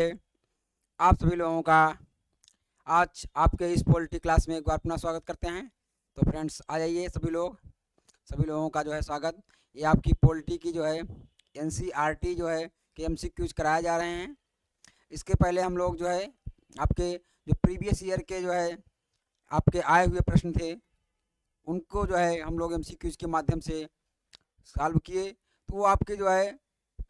आप सभी लोगों का आज आपके इस पॉलिटी क्लास में एक बार पुनः स्वागत करते हैं। तो फ्रेंड्स आ जाइए सभी लोगों का जो है स्वागत। ये आपकी पॉलिटी की जो है एनसीईआरटी जो है के एमसीक्यूज कराए जा रहे हैं। इसके पहले हम लोग जो है आपके जो प्रीवियस ईयर के जो है आपके आए हुए प्रश्न थे उनको जो है हम लोग एमसीक्यूज के माध्यम से सॉल्व किए। तो वो आपके जो है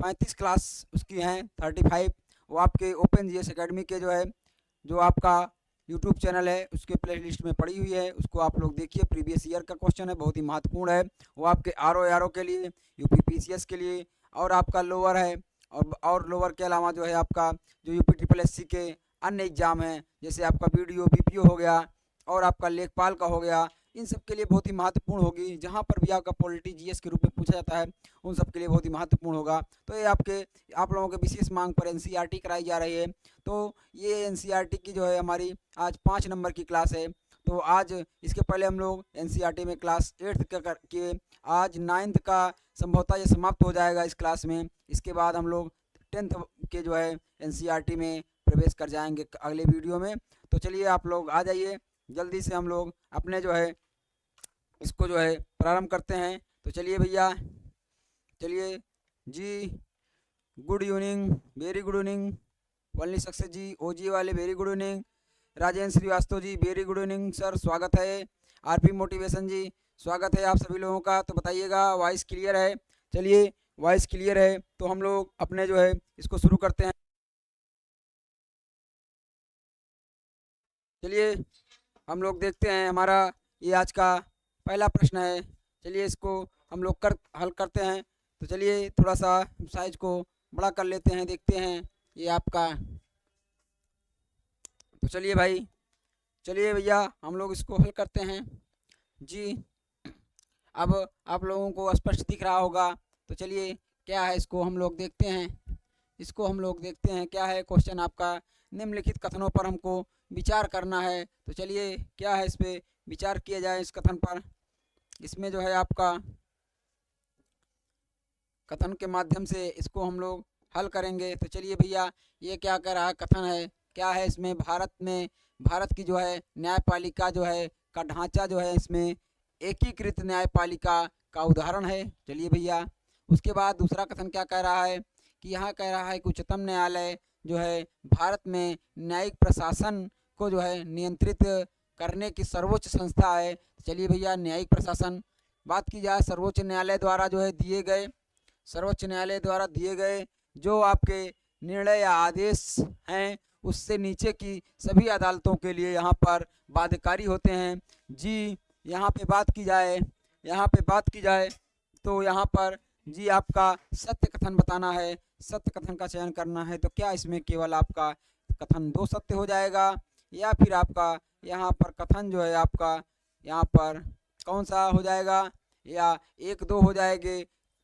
35 क्लास उसकी हैं 35, वो आपके ओपन जीएस एकेडमी के जो है जो आपका यूट्यूब चैनल है उसके प्ले लिस्ट में पड़ी हुई है, उसको आप लोग देखिए। प्रीवियस ईयर का क्वेश्चन है, बहुत ही महत्वपूर्ण है। वो आपके आर ओ के लिए, यूपी पीसीएस के लिए और आपका लोअर है। और लोअर के अलावा जो है आपका जो यूपी ट्रिपल एससी के अन्य एग्जाम हैं, जैसे आपका वीडियो बीपीओ हो गया और आपका लेखपाल का हो गया, इन सब के लिए बहुत ही महत्वपूर्ण होगी। जहाँ पर भी आपका पॉलिटी जीएस के रूप में पूछा जाता है उन सब के लिए बहुत ही महत्वपूर्ण होगा। तो ये आप लोगों के विशेष मांग पर एनसीईआरटी कराई जा रही है। तो ये एनसीईआरटी की जो है हमारी आज 5 नंबर की क्लास है। तो आज इसके पहले हम लोग एनसीईआरटी में क्लास 8th के आज 9th का संभवतः ये समाप्त हो जाएगा इस क्लास में। इसके बाद हम लोग 10th के जो है एनसीईआरटी में प्रवेश कर जाएंगे अगले वीडियो में। तो चलिए आप लोग आ जाइए, जल्दी से हम लोग अपने जो है इसको जो है प्रारंभ करते हैं। तो चलिए भैया, चलिए जी। Good evening, very good evening वनली सक्सेस जी, ओजी वाले very good evening, Rajendra Srivastava ji very good evening sir, स्वागत है। आरपी मोटिवेशन जी स्वागत है आप सभी लोगों का। तो बताइएगा वॉइस क्लियर है? चलिए वॉइस क्लियर है तो हम लोग अपने जो है इसको शुरू करते हैं। चलिए हम लोग देखते हैं, हमारा ये आज का पहला प्रश्न है। चलिए इसको हम लोग हल करते हैं। तो चलिए थोड़ा सा साइज को बड़ा कर लेते हैं, देखते हैं ये आपका। तो चलिए भाई, चलिए भैया हम लोग इसको हल करते हैं जी। अब आप लोगों को स्पष्ट दिख रहा होगा। तो चलिए क्या है इसको हम लोग देखते हैं। इसको हम लोग देखते हैं क्या है क्वेश्चन आपका। निम्नलिखित कथनों पर हमको विचार करना है। तो चलिए क्या है इस पर विचार किया जाए इस कथन पर। इसमें जो है आपका कथन के माध्यम से इसको हम लोग हल करेंगे। तो चलिए भैया ये क्या कह रहा है कथन है, क्या है इसमें। भारत की जो है न्यायपालिका जो है का ढांचा जो है इसमें एकीकृत न्यायपालिका का उदाहरण है। चलिए भैया उसके बाद दूसरा कथन क्या कह रहा है कि यहाँ कह रहा है कि उच्चतम न्यायालय जो है भारत में न्यायिक प्रशासन को जो है नियंत्रित करने की सर्वोच्च संस्था है। चलिए भैया न्यायिक प्रशासन बात की जाए, सर्वोच्च न्यायालय द्वारा जो है सर्वोच्च न्यायालय द्वारा दिए गए जो आपके निर्णय या आदेश हैं उससे नीचे की सभी अदालतों के लिए यहाँ पर बाध्यकारी होते हैं जी। यहाँ पे बात की जाए तो यहाँ पर जी आपका सत्य कथन बताना है, सत्य कथन का चयन करना है। तो क्या इसमें केवल आपका कथन 2 सत्य हो जाएगा या फिर आपका यहाँ पर कथन जो है आपका यहाँ पर कौन सा हो जाएगा, या 1 2 हो जाएंगे,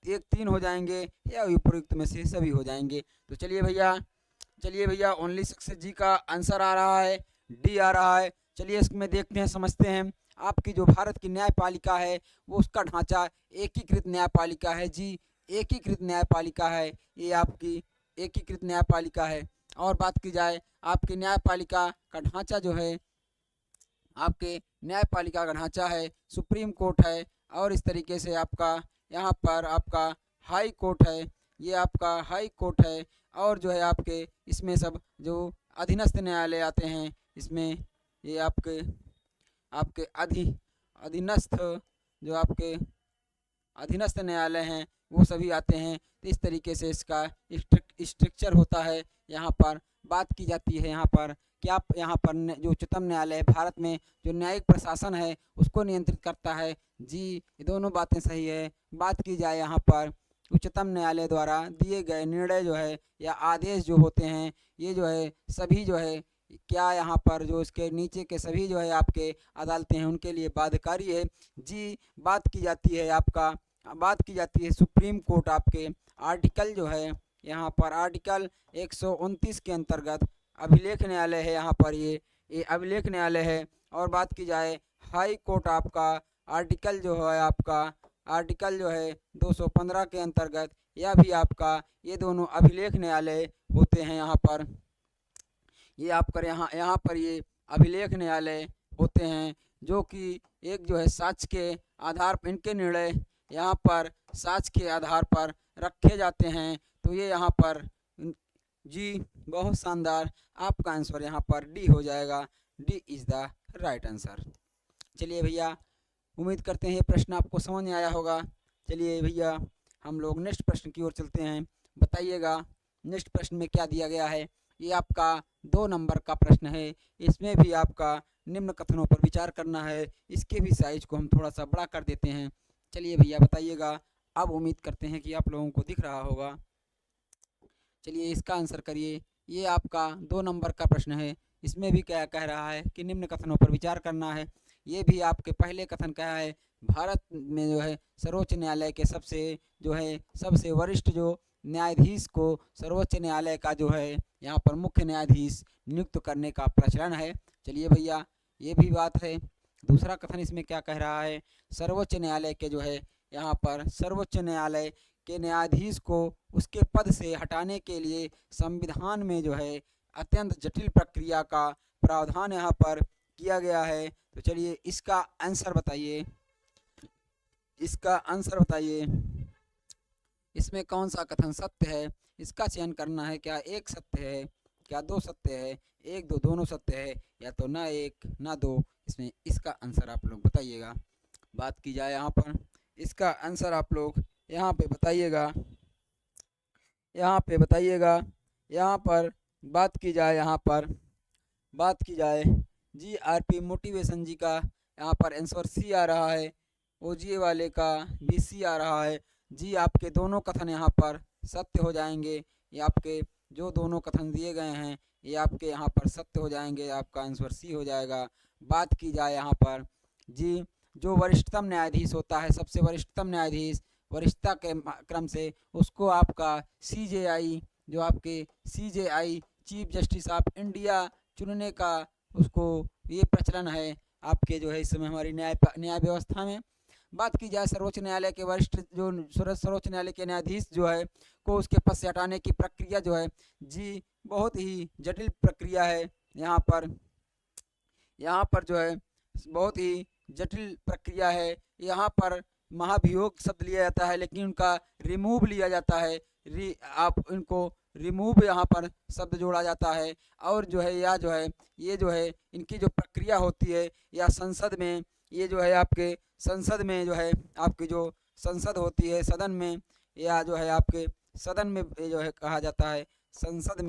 1 3 हो जाएंगे, या उपयुक्त में से सभी हो जाएंगे। तो चलिए भैया ओनली सक्सेस जी का आंसर आ रहा है, डी आ रहा है। चलिए इसमें देखते हैं, समझते हैं। आपकी जो भारत की न्यायपालिका है वो उसका ढांचा एकीकृत न्यायपालिका है जी, एकीकृत न्यायपालिका है, ये आपकी एकीकृत न्यायपालिका है। और बात की जाए आपकी न्यायपालिका का ढांचा जो है, आपके न्यायपालिका का ढांचा है सुप्रीम कोर्ट है, और इस तरीके से आपका यहाँ पर आपका हाई कोर्ट है, ये आपका हाई कोर्ट है। और जो है आपके इसमें सब जो अधीनस्थ न्यायालय आते हैं इसमें, ये आपके अधीनस्थ जो आपके अधीनस्थ न्यायालय हैं वो सभी आते हैं। तो इस तरीके से इसका स्ट्रक्चर होता है। यहाँ पर बात की जाती है यहाँ पर क्या यहाँ पर जो उच्चतम न्यायालय भारत में जो न्यायिक प्रशासन है उसको नियंत्रित करता है जी, ये दोनों बातें सही है। बात की जाए यहाँ पर उच्चतम न्यायालय द्वारा दिए गए निर्णय जो है या आदेश जो होते हैं ये जो है सभी जो है क्या यहाँ पर जो इसके नीचे के सभी जो है आपके अदालतें हैं उनके लिए बाध्यकारी है जी। बात की जाती है सुप्रीम कोर्ट आपके आर्टिकल जो है यहाँ पर आर्टिकल 129 के अंतर्गत अभिलेख न्यायालय है। यहाँ पर ये अभिलेख न्यायालय है। और बात की जाए हाई कोर्ट आपका आर्टिकल जो है 215 के अंतर्गत, यह भी आपका ये दोनों अभिलेख न्यायालय होते हैं यहाँ पर। ये आपका यहाँ पर ये अभिलेख न्यायालय होते हैं, जो कि एक जो है साक्ष्य के आधार पर इनके निर्णय यहाँ पर साक्ष्य के आधार पर रखे जाते हैं। तो ये यहाँ पर जी बहुत शानदार, आपका आंसर यहाँ पर डी हो जाएगा। D is the right answer. चलिए भैया, उम्मीद करते हैं ये प्रश्न आपको समझ में आया होगा। चलिए भैया, हम लोग नेक्स्ट प्रश्न की ओर चलते हैं। बताइएगा नेक्स्ट प्रश्न में क्या दिया गया है। ये आपका 2 नंबर का प्रश्न है। इसमें भी आपका निम्न कथनों पर विचार करना है। इसके भी साइज को हम थोड़ा सा बड़ा कर देते हैं। चलिए भैया बताइएगा। अब उम्मीद करते हैं कि आप लोगों को दिख रहा होगा। चलिए इसका आंसर करिए। ये आपका 2 नंबर का प्रश्न है। इसमें भी क्या कह रहा है कि निम्न कथनों पर विचार करना है। ये भी आपके पहले कथन क्या है, भारत में जो है सर्वोच्च न्यायालय के सबसे वरिष्ठ जो न्यायाधीश को सर्वोच्च न्यायालय का जो है यहाँ पर मुख्य न्यायाधीश नियुक्त करने का प्रचलन है। चलिए भैया, ये भी बात है। दूसरा कथन इसमें क्या कह रहा है, सर्वोच्च न्यायालय के जो है यहाँ पर सर्वोच्च न्यायालय के न्यायाधीश को उसके पद से हटाने के लिए संविधान में जो है अत्यंत जटिल प्रक्रिया का प्रावधान यहाँ पर किया गया है। तो चलिए इसका आंसर बताइए। इसका आंसर बताइए, इसमें कौन सा कथन सत्य है। इसका चयन करना है। क्या एक सत्य है, क्या 2 सत्य है, 1 2 दोनों सत्य है, या तो ना 1 ना 2। इसमें इसका आंसर आप लोग बताइएगा। बात की जाए यहाँ पर, इसका आंसर आप लोग यहाँ पे बताइएगा। यहाँ पे बताइएगा। यहाँ पर बात की जाए, यहाँ पर बात की जाए GRP मोटिवेशन जी का यहाँ पर आंसर सी आ रहा है। OGA वाले का भी सी आ रहा है। जी आपके दोनों कथन यहाँ पर सत्य हो जाएंगे। ये आपके जो दोनों कथन दिए गए हैं ये आपके यहाँ पर सत्य हो जाएंगे। आपका आंसर सी हो जाएगा। बात की जाए यहाँ पर जी, जो वरिष्ठतम न्यायाधीश होता है, सबसे वरिष्ठतम न्यायाधीश वरिष्ठता के क्रम से, उसको आपका CJI, जो आपके CJI chief justice of India चुनने का उसको ये प्रचलन है आपके जो है इस समय हमारी न्याय व्यवस्था में। बात की जाए सर्वोच्च न्यायालय के वरिष्ठ जो सर्वोच्च न्यायालय के न्यायाधीश जो है को उसके पद से हटाने की प्रक्रिया जो है जी बहुत ही जटिल प्रक्रिया है। यहाँ पर जो है बहुत ही जटिल प्रक्रिया है। यहाँ पर महाभियोग शब्द लिया जाता है, लेकिन उनका रिमूव लिया जाता है। आप इनको रिमूव यहाँ पर शब्द जोड़ा जाता है। और जो है ये जो है इनकी जो प्रक्रिया होती है, या संसद में, ये जो है आपके संसद में जो है आपकी जो संसद होती है, सदन में, या जो है आपके सदन में जो है कहा जाता है संसद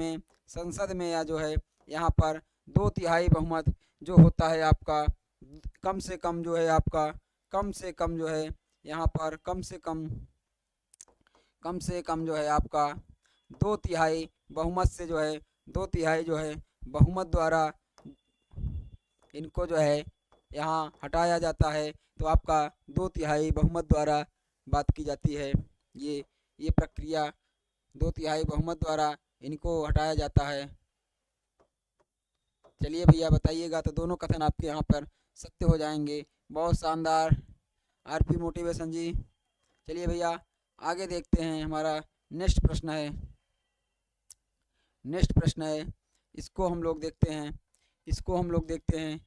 में या जो है यहाँ पर 2/3 बहुमत जो होता है आपका, कम से कम जो है आपका कम से कम जो है यहाँ पर कम से कम जो है आपका 2/3 बहुमत से जो है 2/3 जो है बहुमत द्वारा इनको जो है यहाँ हटाया जाता है। तो आपका 2/3 बहुमत द्वारा बात की जाती है। ये प्रक्रिया 2/3 बहुमत द्वारा इनको हटाया जाता है। चलिए भैया बताइएगा। तो दोनों कथन आपके यहाँ पर सत्य हो जाएंगे। बहुत शानदार RP मोटिवेशन जी। चलिए भैया आगे देखते हैं। हमारा नेक्स्ट प्रश्न है। इसको हम लोग देखते हैं।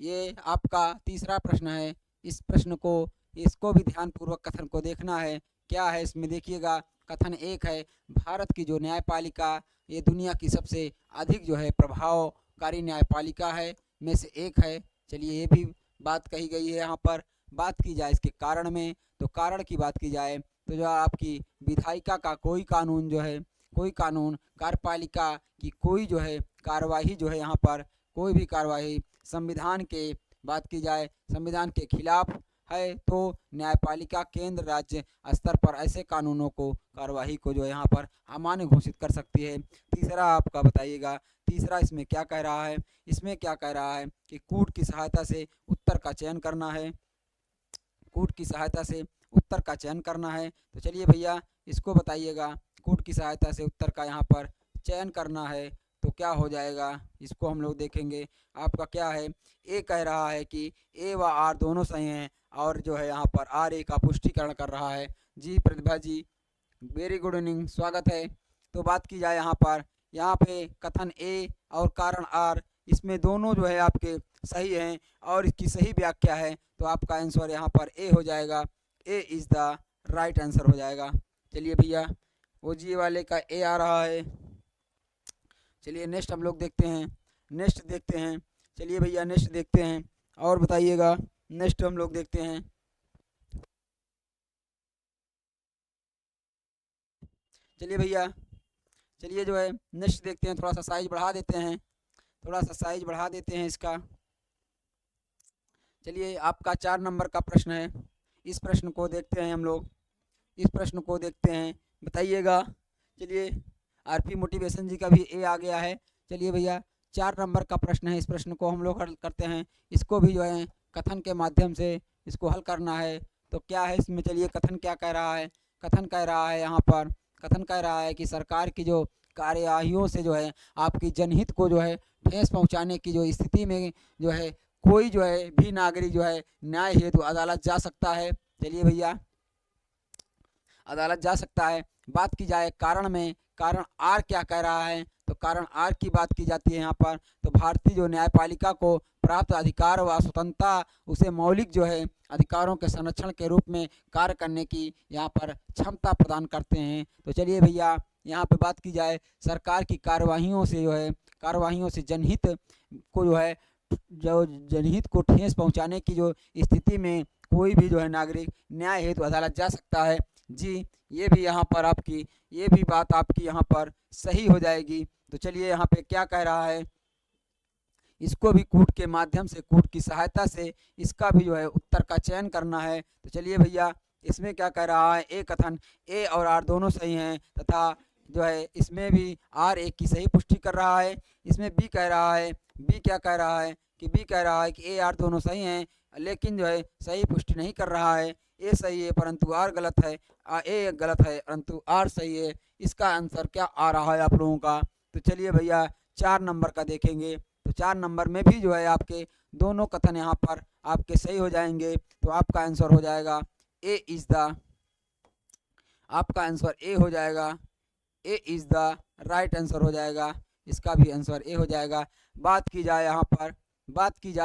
ये आपका तीसरा प्रश्न है। इसको भी ध्यानपूर्वक कथन को देखना है। क्या है इसमें देखिएगा। कथन 1 है, भारत की जो न्यायपालिका ये दुनिया की सबसे अधिक जो है प्रभावकारी न्यायपालिका है में से एक है। चलिए ये भी बात कही गई है। यहाँ पर बात की जाए इसके कारण में, तो कारण की बात की जाए तो जो आपकी विधायिका का कोई कानून कार्यपालिका की कोई जो है कार्यवाही जो है यहाँ पर कोई भी कार्यवाही संविधान के बात की जाए संविधान के खिलाफ है, तो न्यायपालिका केंद्र राज्य स्तर पर ऐसे कानूनों को कार्यवाही को जो है यहाँ पर अमान्य घोषित कर सकती है। तीसरा आपका बताइएगा। तीसरा इसमें क्या कह रहा है। इसमें क्या कह रहा है कि कूट की सहायता से उत्तर का चयन करना है। तो चलिए भैया इसको बताइएगा। कूट की सहायता से उत्तर का यहाँ पर चयन करना है तो क्या हो जाएगा, इसको हम लोग देखेंगे। आपका क्या है, ए कह रहा है कि ए व आर दोनों सही हैं, और जो है यहाँ पर आर ए का पुष्टिकरण कर रहा है। जी प्रतिभा जी, वेरी गुड इवनिंग, स्वागत है। तो बात की जाए यहाँ पे कथन ए और कारण आर, इसमें दोनों जो है आपके सही हैं और इसकी सही व्याख्या है, तो आपका आंसर यहाँ पर ए हो जाएगा। A is the right answer हो जाएगा। चलिए भैया, ओजीए वाले का ए आ रहा है। चलिए नेक्स्ट हम लोग देखते हैं। चलिए भैया नेक्स्ट देखते हैं और बताइएगा। नेक्स्ट हम लोग देखते हैं। चलिए भैया, चलिए जो है नेक्स्ट देखते हैं। थोड़ा सा साइज बढ़ा देते हैं इसका। चलिए आपका 4 नंबर का प्रश्न है। इस प्रश्न को देखते हैं हम लोग। बताइएगा। चलिए आरपी मोटिवेशन जी का भी ए आ गया है। चलिए भैया 4 नंबर का प्रश्न है। इस प्रश्न को हम लोग हल करते हैं। इसको भी जो है कथन के माध्यम से इसको हल करना है। तो क्या है इसमें, चलिए कथन क्या कह रहा है। कथन कह रहा है कि सरकार की जो कार्यवाहियों से जो है आपकी जनहित को जो है ठेस पहुंचाने की जो स्थिति में जो है कोई जो है भी नागरिक जो है न्याय हेतु अदालत जा सकता है। चलिए भैया अदालत जा सकता है। बात की जाए कारण में, कारण आर क्या कह रहा है, तो कारण आर की बात की जाती है यहाँ पर। तो भारतीय जो न्यायपालिका को प्राप्त अधिकार व स्वतंत्रता उसे मौलिक जो है अधिकारों के संरक्षण के रूप में कार्य करने की यहाँ पर क्षमता प्रदान करते हैं। तो चलिए भैया यहाँ पे बात की जाए सरकार की कार्यवाहियों से जनहित को जो है जनहित को ठेस पहुँचाने की जो स्थिति में कोई भी जो है नागरिक न्याय हेतु अदालत जा सकता है। जी ये भी बात आपकी यहाँ पर सही हो जाएगी। तो चलिए यहाँ पे क्या कह रहा है, इसको भी कोर्ट के माध्यम से, कोर्ट की सहायता से इसका भी जो है उत्तर का चयन करना है। तो चलिए भैया इसमें क्या कह रहा है, ए कथन ए और आर दोनों सही हैं तथा जो है इसमें भी आर एक की सही पुष्टि कर रहा है। इसमें बी कह रहा है कि ए आर दोनों सही हैं, लेकिन जो है सही पुष्टि नहीं कर रहा है। ए सही है परंतु आर गलत है, ए गलत है परंतु आर सही है। इसका आंसर क्या आ रहा है आप लोगों का। तो चलिए भैया 4 नंबर का देखेंगे। तो 4 नंबर में भी जो है आपके दोनों कथन यहाँ पर आपके सही हो जाएंगे। तो आपका आंसर हो जाएगा ए इज़ द, आपका आंसर ए हो जाएगा। A is the right answer हो जाएगा। इसका भी आंसर ए हो जाएगा। बात की जाए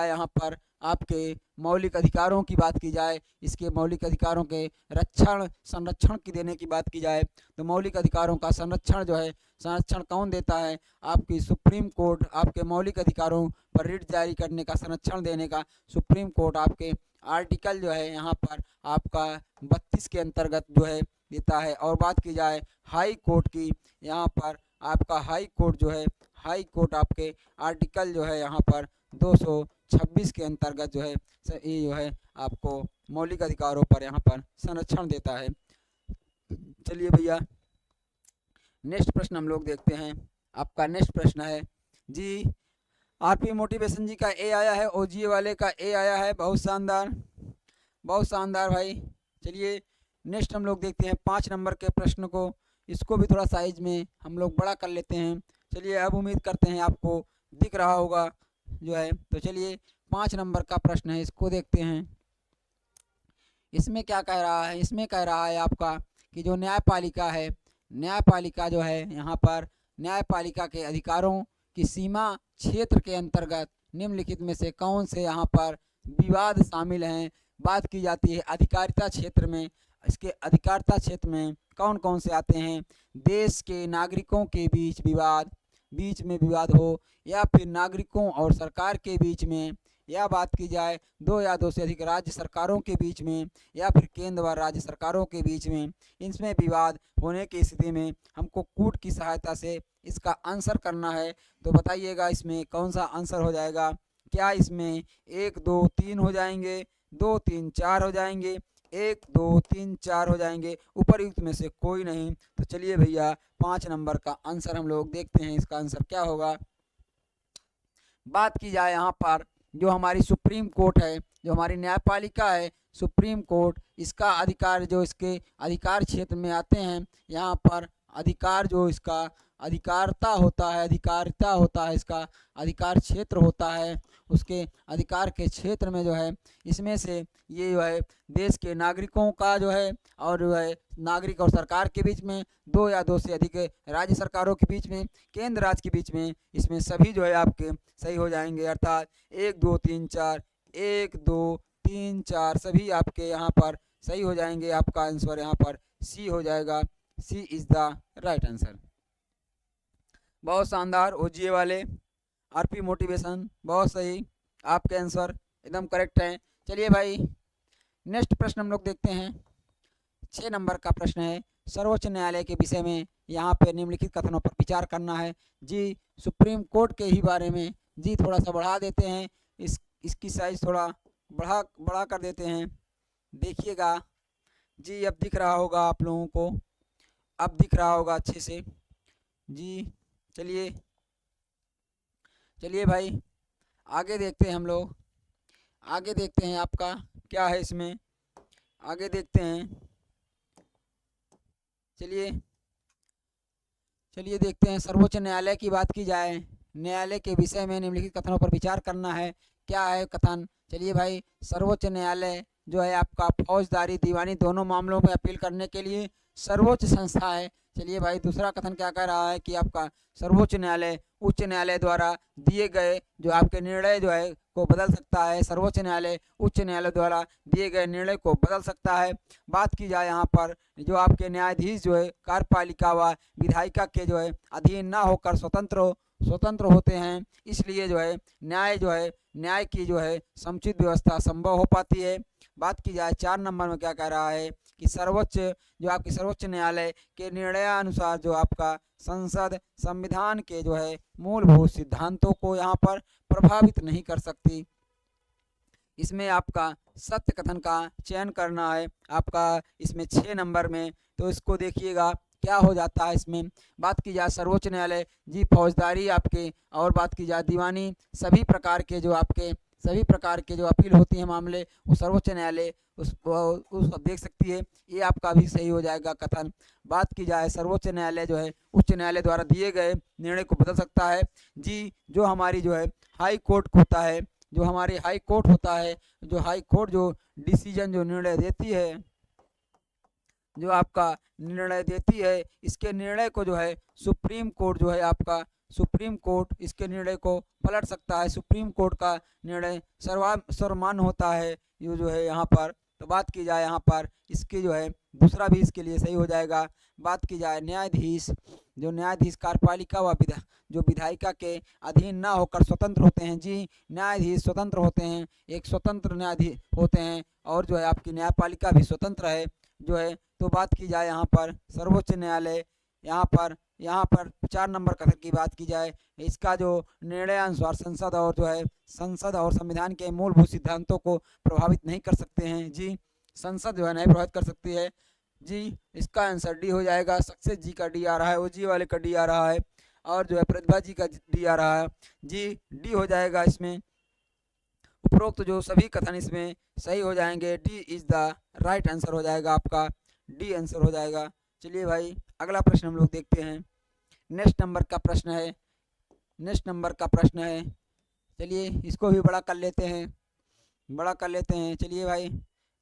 यहाँ पर आपके मौलिक अधिकारों की बात की जाए, इसके मौलिक अधिकारों के संरक्षण की देने की बात की जाए, तो मौलिक अधिकारों का संरक्षण कौन देता है, आपकी सुप्रीम कोर्ट। आपके मौलिक अधिकारों पर रिट जारी करने का, संरक्षण देने का सुप्रीम कोर्ट आपके आर्टिकल जो है यहाँ पर आपका 32 के अंतर्गत जो है देता है। और बात की जाए हाई कोर्ट की, यहाँ पर आपका हाई कोर्ट आपके आर्टिकल जो है यहाँ पर 226 के अंतर्गत जो है ये जो है आपको मौलिक अधिकारों पर यहाँ पर संरक्षण देता है। चलिए भैया नेक्स्ट प्रश्न हम लोग देखते हैं। आपका नेक्स्ट प्रश्न है जी, आरपी मोटिवेशन जी का ए आया है, ओजीए वाले का ए आया है। बहुत शानदार भाई। चलिए नेक्स्ट हम लोग देखते हैं 5 नंबर के प्रश्न को। इसको भी थोड़ा साइज में हम लोग बड़ा कर लेते हैं। चलिए अब उम्मीद करते हैं आपको दिख रहा होगा जो है। तो चलिए 5 नंबर का प्रश्न है, इसको देखते हैं। इसमें क्या कह रहा है, इसमें कह रहा है आपका कि जो न्यायपालिका जो है यहाँ पर न्यायपालिका के अधिकारों की सीमा क्षेत्र के अंतर्गत निम्नलिखित में से कौन से यहाँ पर विवाद शामिल हैं। बात की जाती है अधिकारिता क्षेत्र में। इसके अधिकारिता क्षेत्र में कौन कौन से आते हैं, देश के नागरिकों के बीच में विवाद हो, या फिर नागरिकों और सरकार के बीच में, या बात की जाए 2 या 2 से अधिक राज्य सरकारों के बीच में, या फिर केंद्र व राज्य सरकारों के बीच में। इसमें विवाद होने की स्थिति में हमको कोर्ट की सहायता से इसका आंसर करना है। तो बताइएगा इसमें कौन सा आंसर हो जाएगा। क्या इसमें 1 2 3 हो जाएंगे, 2 3 4 हो जाएंगे, 1 2 3 4 हो जाएंगे, उपरयुक्त में से कोई नहीं। तो चलिए भैया 5 नंबर का आंसर हम लोग देखते हैं, इसका आंसर क्या होगा। बात की जाए यहाँ पर जो हमारी सुप्रीम कोर्ट है, जो हमारी न्यायपालिका है सुप्रीम कोर्ट, इसका अधिकार जो इसके अधिकार क्षेत्र में आते हैं, यहाँ पर अधिकार जो इसका अधिकारिता होता है, इसका अधिकार क्षेत्र होता है। उसके अधिकार के क्षेत्र में जो है इसमें से ये जो है देश के नागरिकों का जो है और जो है नागरिक और सरकार के बीच में, दो या दो से अधिक राज्य सरकारों के बीच में, केंद्र राज्य के बीच में, इसमें सभी जो है आपके सही हो जाएंगे। अर्थात 1 2 3 4, 1 2 3 4 सभी आपके यहाँ पर सही हो जाएंगे। आपका आंसर यहाँ पर सी हो जाएगा। सी इज़ द राइट आंसर। बहुत शानदार ओजीए वाले, आरपी मोटिवेशन, बहुत सही, आपके आंसर एकदम करेक्ट हैं। चलिए भाई नेक्स्ट प्रश्न हम लोग देखते हैं। 6 नंबर का प्रश्न है, सर्वोच्च न्यायालय के विषय में यहाँ पे निम्नलिखित कथनों पर विचार करना है। जी सुप्रीम कोर्ट के ही बारे में। जी थोड़ा सा बढ़ा देते हैं, इसकी साइज थोड़ा बढ़ा कर देते हैं, देखिएगा जी। अब दिख रहा होगा आप लोगों को, अब दिख रहा होगा अच्छे से जी। चलिए भाई आगे देखते हैं हम लोग, आगे देखते हैं आपका क्या है इसमें, आगे देखते हैं। चलिए देखते हैं। सर्वोच्च न्यायालय की बात की जाए, न्यायालय के विषय में निम्नलिखित कथनों पर विचार करना है। क्या है कथन? चलिए भाई, सर्वोच्च न्यायालय जो है आपका फौजदारी दीवानी दोनों मामलों में अपील करने के लिए सर्वोच्च संस्था है। चलिए भाई दूसरा कथन क्या कह रहा है कि आपका सर्वोच्च न्यायालय उच्च न्यायालय द्वारा दिए गए जो आपके निर्णय जो है को बदल सकता है। सर्वोच्च न्यायालय उच्च न्यायालय द्वारा दिए गए निर्णय को बदल सकता है। बात की जाए यहाँ पर जो आपके न्यायाधीश जो है कार्यपालिका व विधायिका के जो है अधीन ना होकर स्वतंत्र होते हैं, इसलिए जो है न्याय की जो है समुचित व्यवस्था संभव हो पाती है। बात की जाए 4 नंबर में क्या कह रहा है कि सर्वोच्च न्यायालय के निर्णयानुसार जो आपका संसद संविधान के जो है मूलभूत सिद्धांतों को यहाँ पर प्रभावित नहीं कर सकती। इसमें आपका सत्य कथन का चयन करना है आपका इसमें 6 नंबर में, तो इसको देखिएगा क्या हो जाता है इसमें। बात की जाए सर्वोच्च न्यायालय जी फौजदारी आपके और बात की जाए दीवानी सभी प्रकार के जो अपील होती है मामले, वो सर्वोच्च न्यायालय उस देख सकती है। ये आपका भी सही हो जाएगा कथन। बात की जाए सर्वोच्च न्यायालय जो है उच्च न्यायालय द्वारा दिए गए निर्णय को बदल सकता है जी। जो हमारी जो है हाई कोर्ट होता है, जो हमारी हाई कोर्ट होता है, जो हाई कोर्ट जो डिसीजन जो निर्णय देती है, जो आपका निर्णय देती है, इसके निर्णय को जो है सुप्रीम कोर्ट जो है आपका सुप्रीम कोर्ट इसके निर्णय को पलट सकता है। सुप्रीम कोर्ट का निर्णय सर्वमान्य होता है ये जो है यहाँ पर। तो बात की जाए यहाँ पर इसके जो है दूसरा भी इसके लिए सही हो जाएगा। बात की जाए न्यायाधीश कार्यपालिका व जो विधायिका के अधीन ना होकर स्वतंत्र होते हैं जी। न्यायाधीश स्वतंत्र होते हैं, एक स्वतंत्र न्यायाधीश होते हैं और जो है आपकी न्यायपालिका भी स्वतंत्र है जो है। तो बात की जाए यहाँ पर सर्वोच्च न्यायालय यहाँ पर 4 नंबर कथन की बात की जाए, इसका जो निर्णयानुसार संसद और संविधान के मूलभूत सिद्धांतों को प्रभावित नहीं कर सकते हैं जी। संसद जो है नहीं प्रभावित कर सकती है जी। इसका आंसर डी हो जाएगा। सक्सेस जी का डी आ रहा है, ओजी वाले का डी आ रहा है और जो है प्रतिभा जी का डी आ रहा है जी। डी हो जाएगा इसमें। उपरोक्त जो सभी कथन इसमें सही हो जाएंगे। D is the right answer हो जाएगा आपका, डी आंसर हो जाएगा। चलिए भाई अगला प्रश्न हम लोग देखते हैं। नेक्स्ट नंबर का प्रश्न है, चलिए इसको भी बड़ा कर लेते हैं। चलिए भाई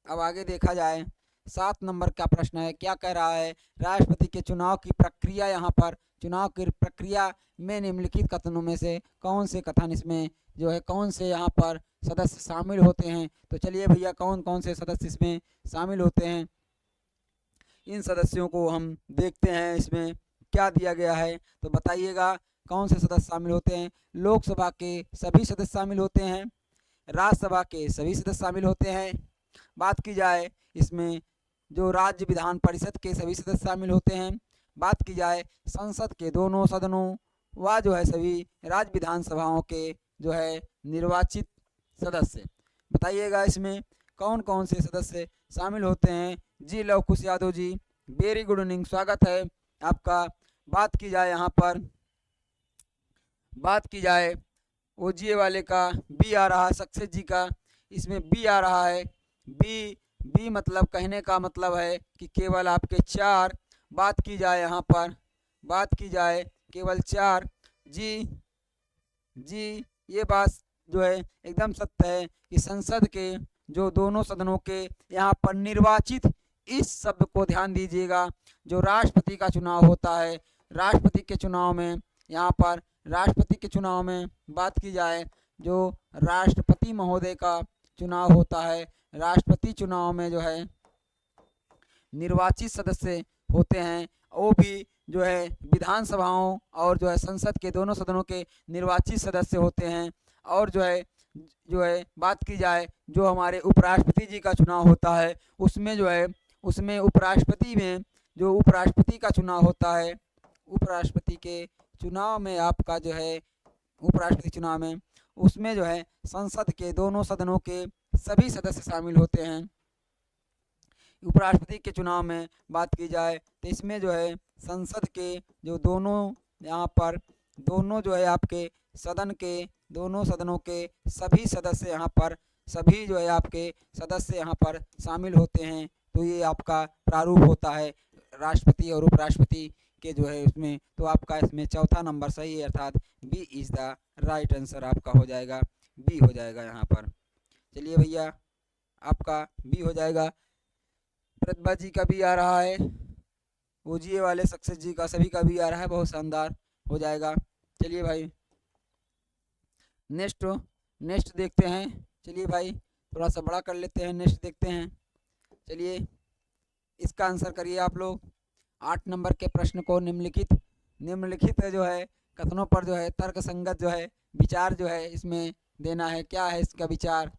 अब आगे देखा जाए। 7 नंबर का प्रश्न है, क्या कह रहा है? राष्ट्रपति के चुनाव की प्रक्रिया यहाँ पर चुनाव की प्रक्रिया में निम्नलिखित कथनों में से कौन से कथन इसमें जो है कौन से यहाँ पर सदस्य शामिल होते हैं? तो चलिए भैया कौन कौन से सदस्य इसमें शामिल होते हैं, इन सदस्यों को हम देखते हैं। इसमें क्या दिया गया है तो बताइएगा कौन से सदस्य शामिल होते हैं। लोकसभा के सभी सदस्य शामिल होते हैं, राज्यसभा के सभी सदस्य शामिल होते हैं। बात की जाए इसमें जो राज्य विधान परिषद के सभी सदस्य शामिल होते हैं। बात की जाए संसद के दोनों सदनों व जो है सभी राज्य विधानसभाओं के जो है निर्वाचित सदस्य, बताइएगा इसमें कौन कौन से सदस्य शामिल होते हैं जी। लव कुश Yadav ji, very good evening, स्वागत है आपका। बात की जाए यहाँ पर ओजीए वाले का बी आ रहा है, सक्सेस जी का इसमें बी आ रहा है। बी मतलब कहने का मतलब है कि केवल आपके 4। बात की जाए यहाँ पर केवल 4। जी जी ये बात जो है एकदम सत्य है कि संसद के जो दोनों सदनों के यहाँ पर निर्वाचित, इस शब्द को ध्यान दीजिएगा, जो राष्ट्रपति का चुनाव होता है, राष्ट्रपति के चुनाव में, यहाँ पर राष्ट्रपति के चुनाव में बात की जाए, जो राष्ट्रपति महोदय का चुनाव होता है, राष्ट्रपति चुनाव में जो है निर्वाचित सदस्य होते हैं, वो भी जो है विधानसभाओं और जो है संसद के दोनों सदनों के निर्वाचित सदस्य होते हैं। और जो है बात की जाए जो हमारे उपराष्ट्रपति जी का चुनाव होता है, उसमें जो है उसमें उपराष्ट्रपति में जो उपराष्ट्रपति का चुनाव होता है, उपराष्ट्रपति के चुनाव में आपका जो है उपराष्ट्रपति चुनाव में उसमें जो है संसद के दोनों सदनों के सभी सदस्य शामिल होते हैं। उपराष्ट्रपति के चुनाव में बात की जाए तो इसमें जो है संसद के जो दोनों यहाँ पर दोनों जो है आपके सदन के दोनों सदनों के सभी सदस्य यहाँ पर सभी जो है आपके सदस्य यहाँ पर शामिल होते हैं। तो ये आपका प्रारूप होता है राष्ट्रपति और उपराष्ट्रपति के जो है उसमें। तो आपका इसमें चौथा नंबर सही है, अर्थात B is the right answer आपका हो जाएगा, बी हो जाएगा यहाँ पर। चलिए भैया आपका बी हो जाएगा। प्रतिभा जी का भी आ रहा है, ओजीए वाले सक्सेस जी का सभी का भी आ रहा है, बहुत शानदार हो जाएगा। चलिए भाई नेक्स्ट देखते हैं। चलिए भाई थोड़ा सा बड़ा कर लेते हैं, नेक्स्ट देखते हैं। चलिए इसका आंसर करिए आप लोग। 8 नंबर के प्रश्न को निम्नलिखित जो है कथनों पर जो है तर्क संगत जो है विचार जो है इसमें देना है। क्या है इसका विचार?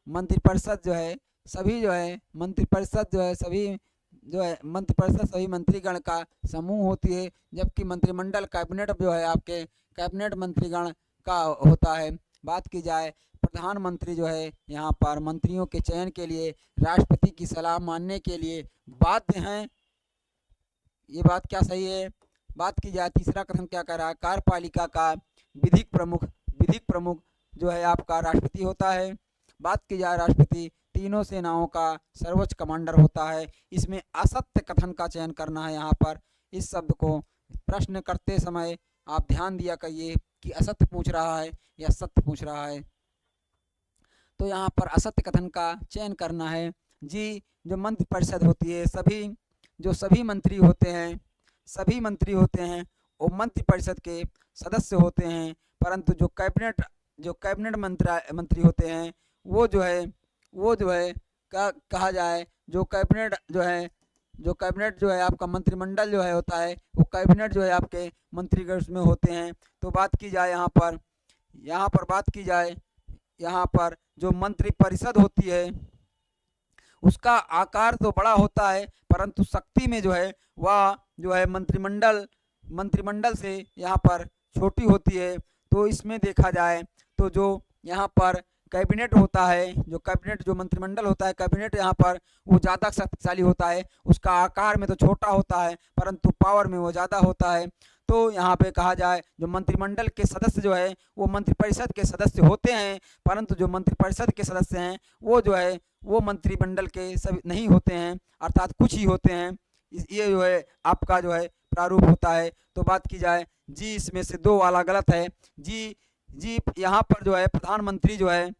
मंत्रिपरिषद जो है सभी जो है मंत्रिपरिषद जो है सभी जो है मंत्रिपरिषद सभी मंत्रीगण का समूह होती है, जबकि मंत्रिमंडल कैबिनेट जो है आपके कैबिनेट मंत्रीगण का होता है। बात की जाए प्रधानमंत्री जो है यहाँ पर मंत्रियों के चयन के लिए राष्ट्रपति की सलाह मानने के लिए बाध्य हैं। ये बात क्या सही है? बात की जाए तीसरा कथन क्या कह रहा है? कार्यपालिका का विधिक प्रमुख जो है आपका राष्ट्रपति होता है। बात की जाए राष्ट्रपति तीनों सेनाओं का सर्वोच्च कमांडर होता है। इसमें असत्य कथन का चयन करना है। यहाँ पर इस शब्द को प्रश्न करते समय आप ध्यान दिया करिए कि असत्य पूछ रहा है या सत्य पूछ रहा है। तो यहाँ पर असत्य कथन का चयन करना है। जी जो मंत्रिपरिषद होती है सभी मंत्री होते हैं वो मंत्रिपरिषद के सदस्य होते हैं, परंतु जो कैबिनेट मंत्री होते हैं वो जो है कहा जाए जो कैबिनेट जो है आपका मंत्रिमंडल जो है होता है वो कैबिनेट जो है आपके मंत्रीगण में होते हैं। तो बात की जाए यहाँ पर जो मंत्रिपरिषद होती है उसका आकार तो बड़ा होता है, परंतु शक्ति में जो है वह जो है मंत्रिमंडल से यहाँ पर छोटी होती है। तो इसमें देखा जाए तो जो यहाँ पर कैबिनेट होता है, जो मंत्रिमंडल होता है कैबिनेट यहाँ पर वो ज़्यादा शक्तिशाली होता है। उसका आकार में तो छोटा होता है परंतु पावर में वो ज़्यादा होता है। तो यहाँ पे कहा जाए जो मंत्रिमंडल के सदस्य जो है वो मंत्रिपरिषद के सदस्य होते हैं, परंतु जो मंत्रिपरिषद के सदस्य हैं वो जो है वो मंत्रिमंडल के सभी नहीं होते हैं, अर्थात कुछ ही होते हैं। ये जो है आपका जो है प्रारूप होता है। तो बात की जाए जी इसमें से 2 वाला गलत है। जी यहाँ पर जो है प्रधानमंत्री जो है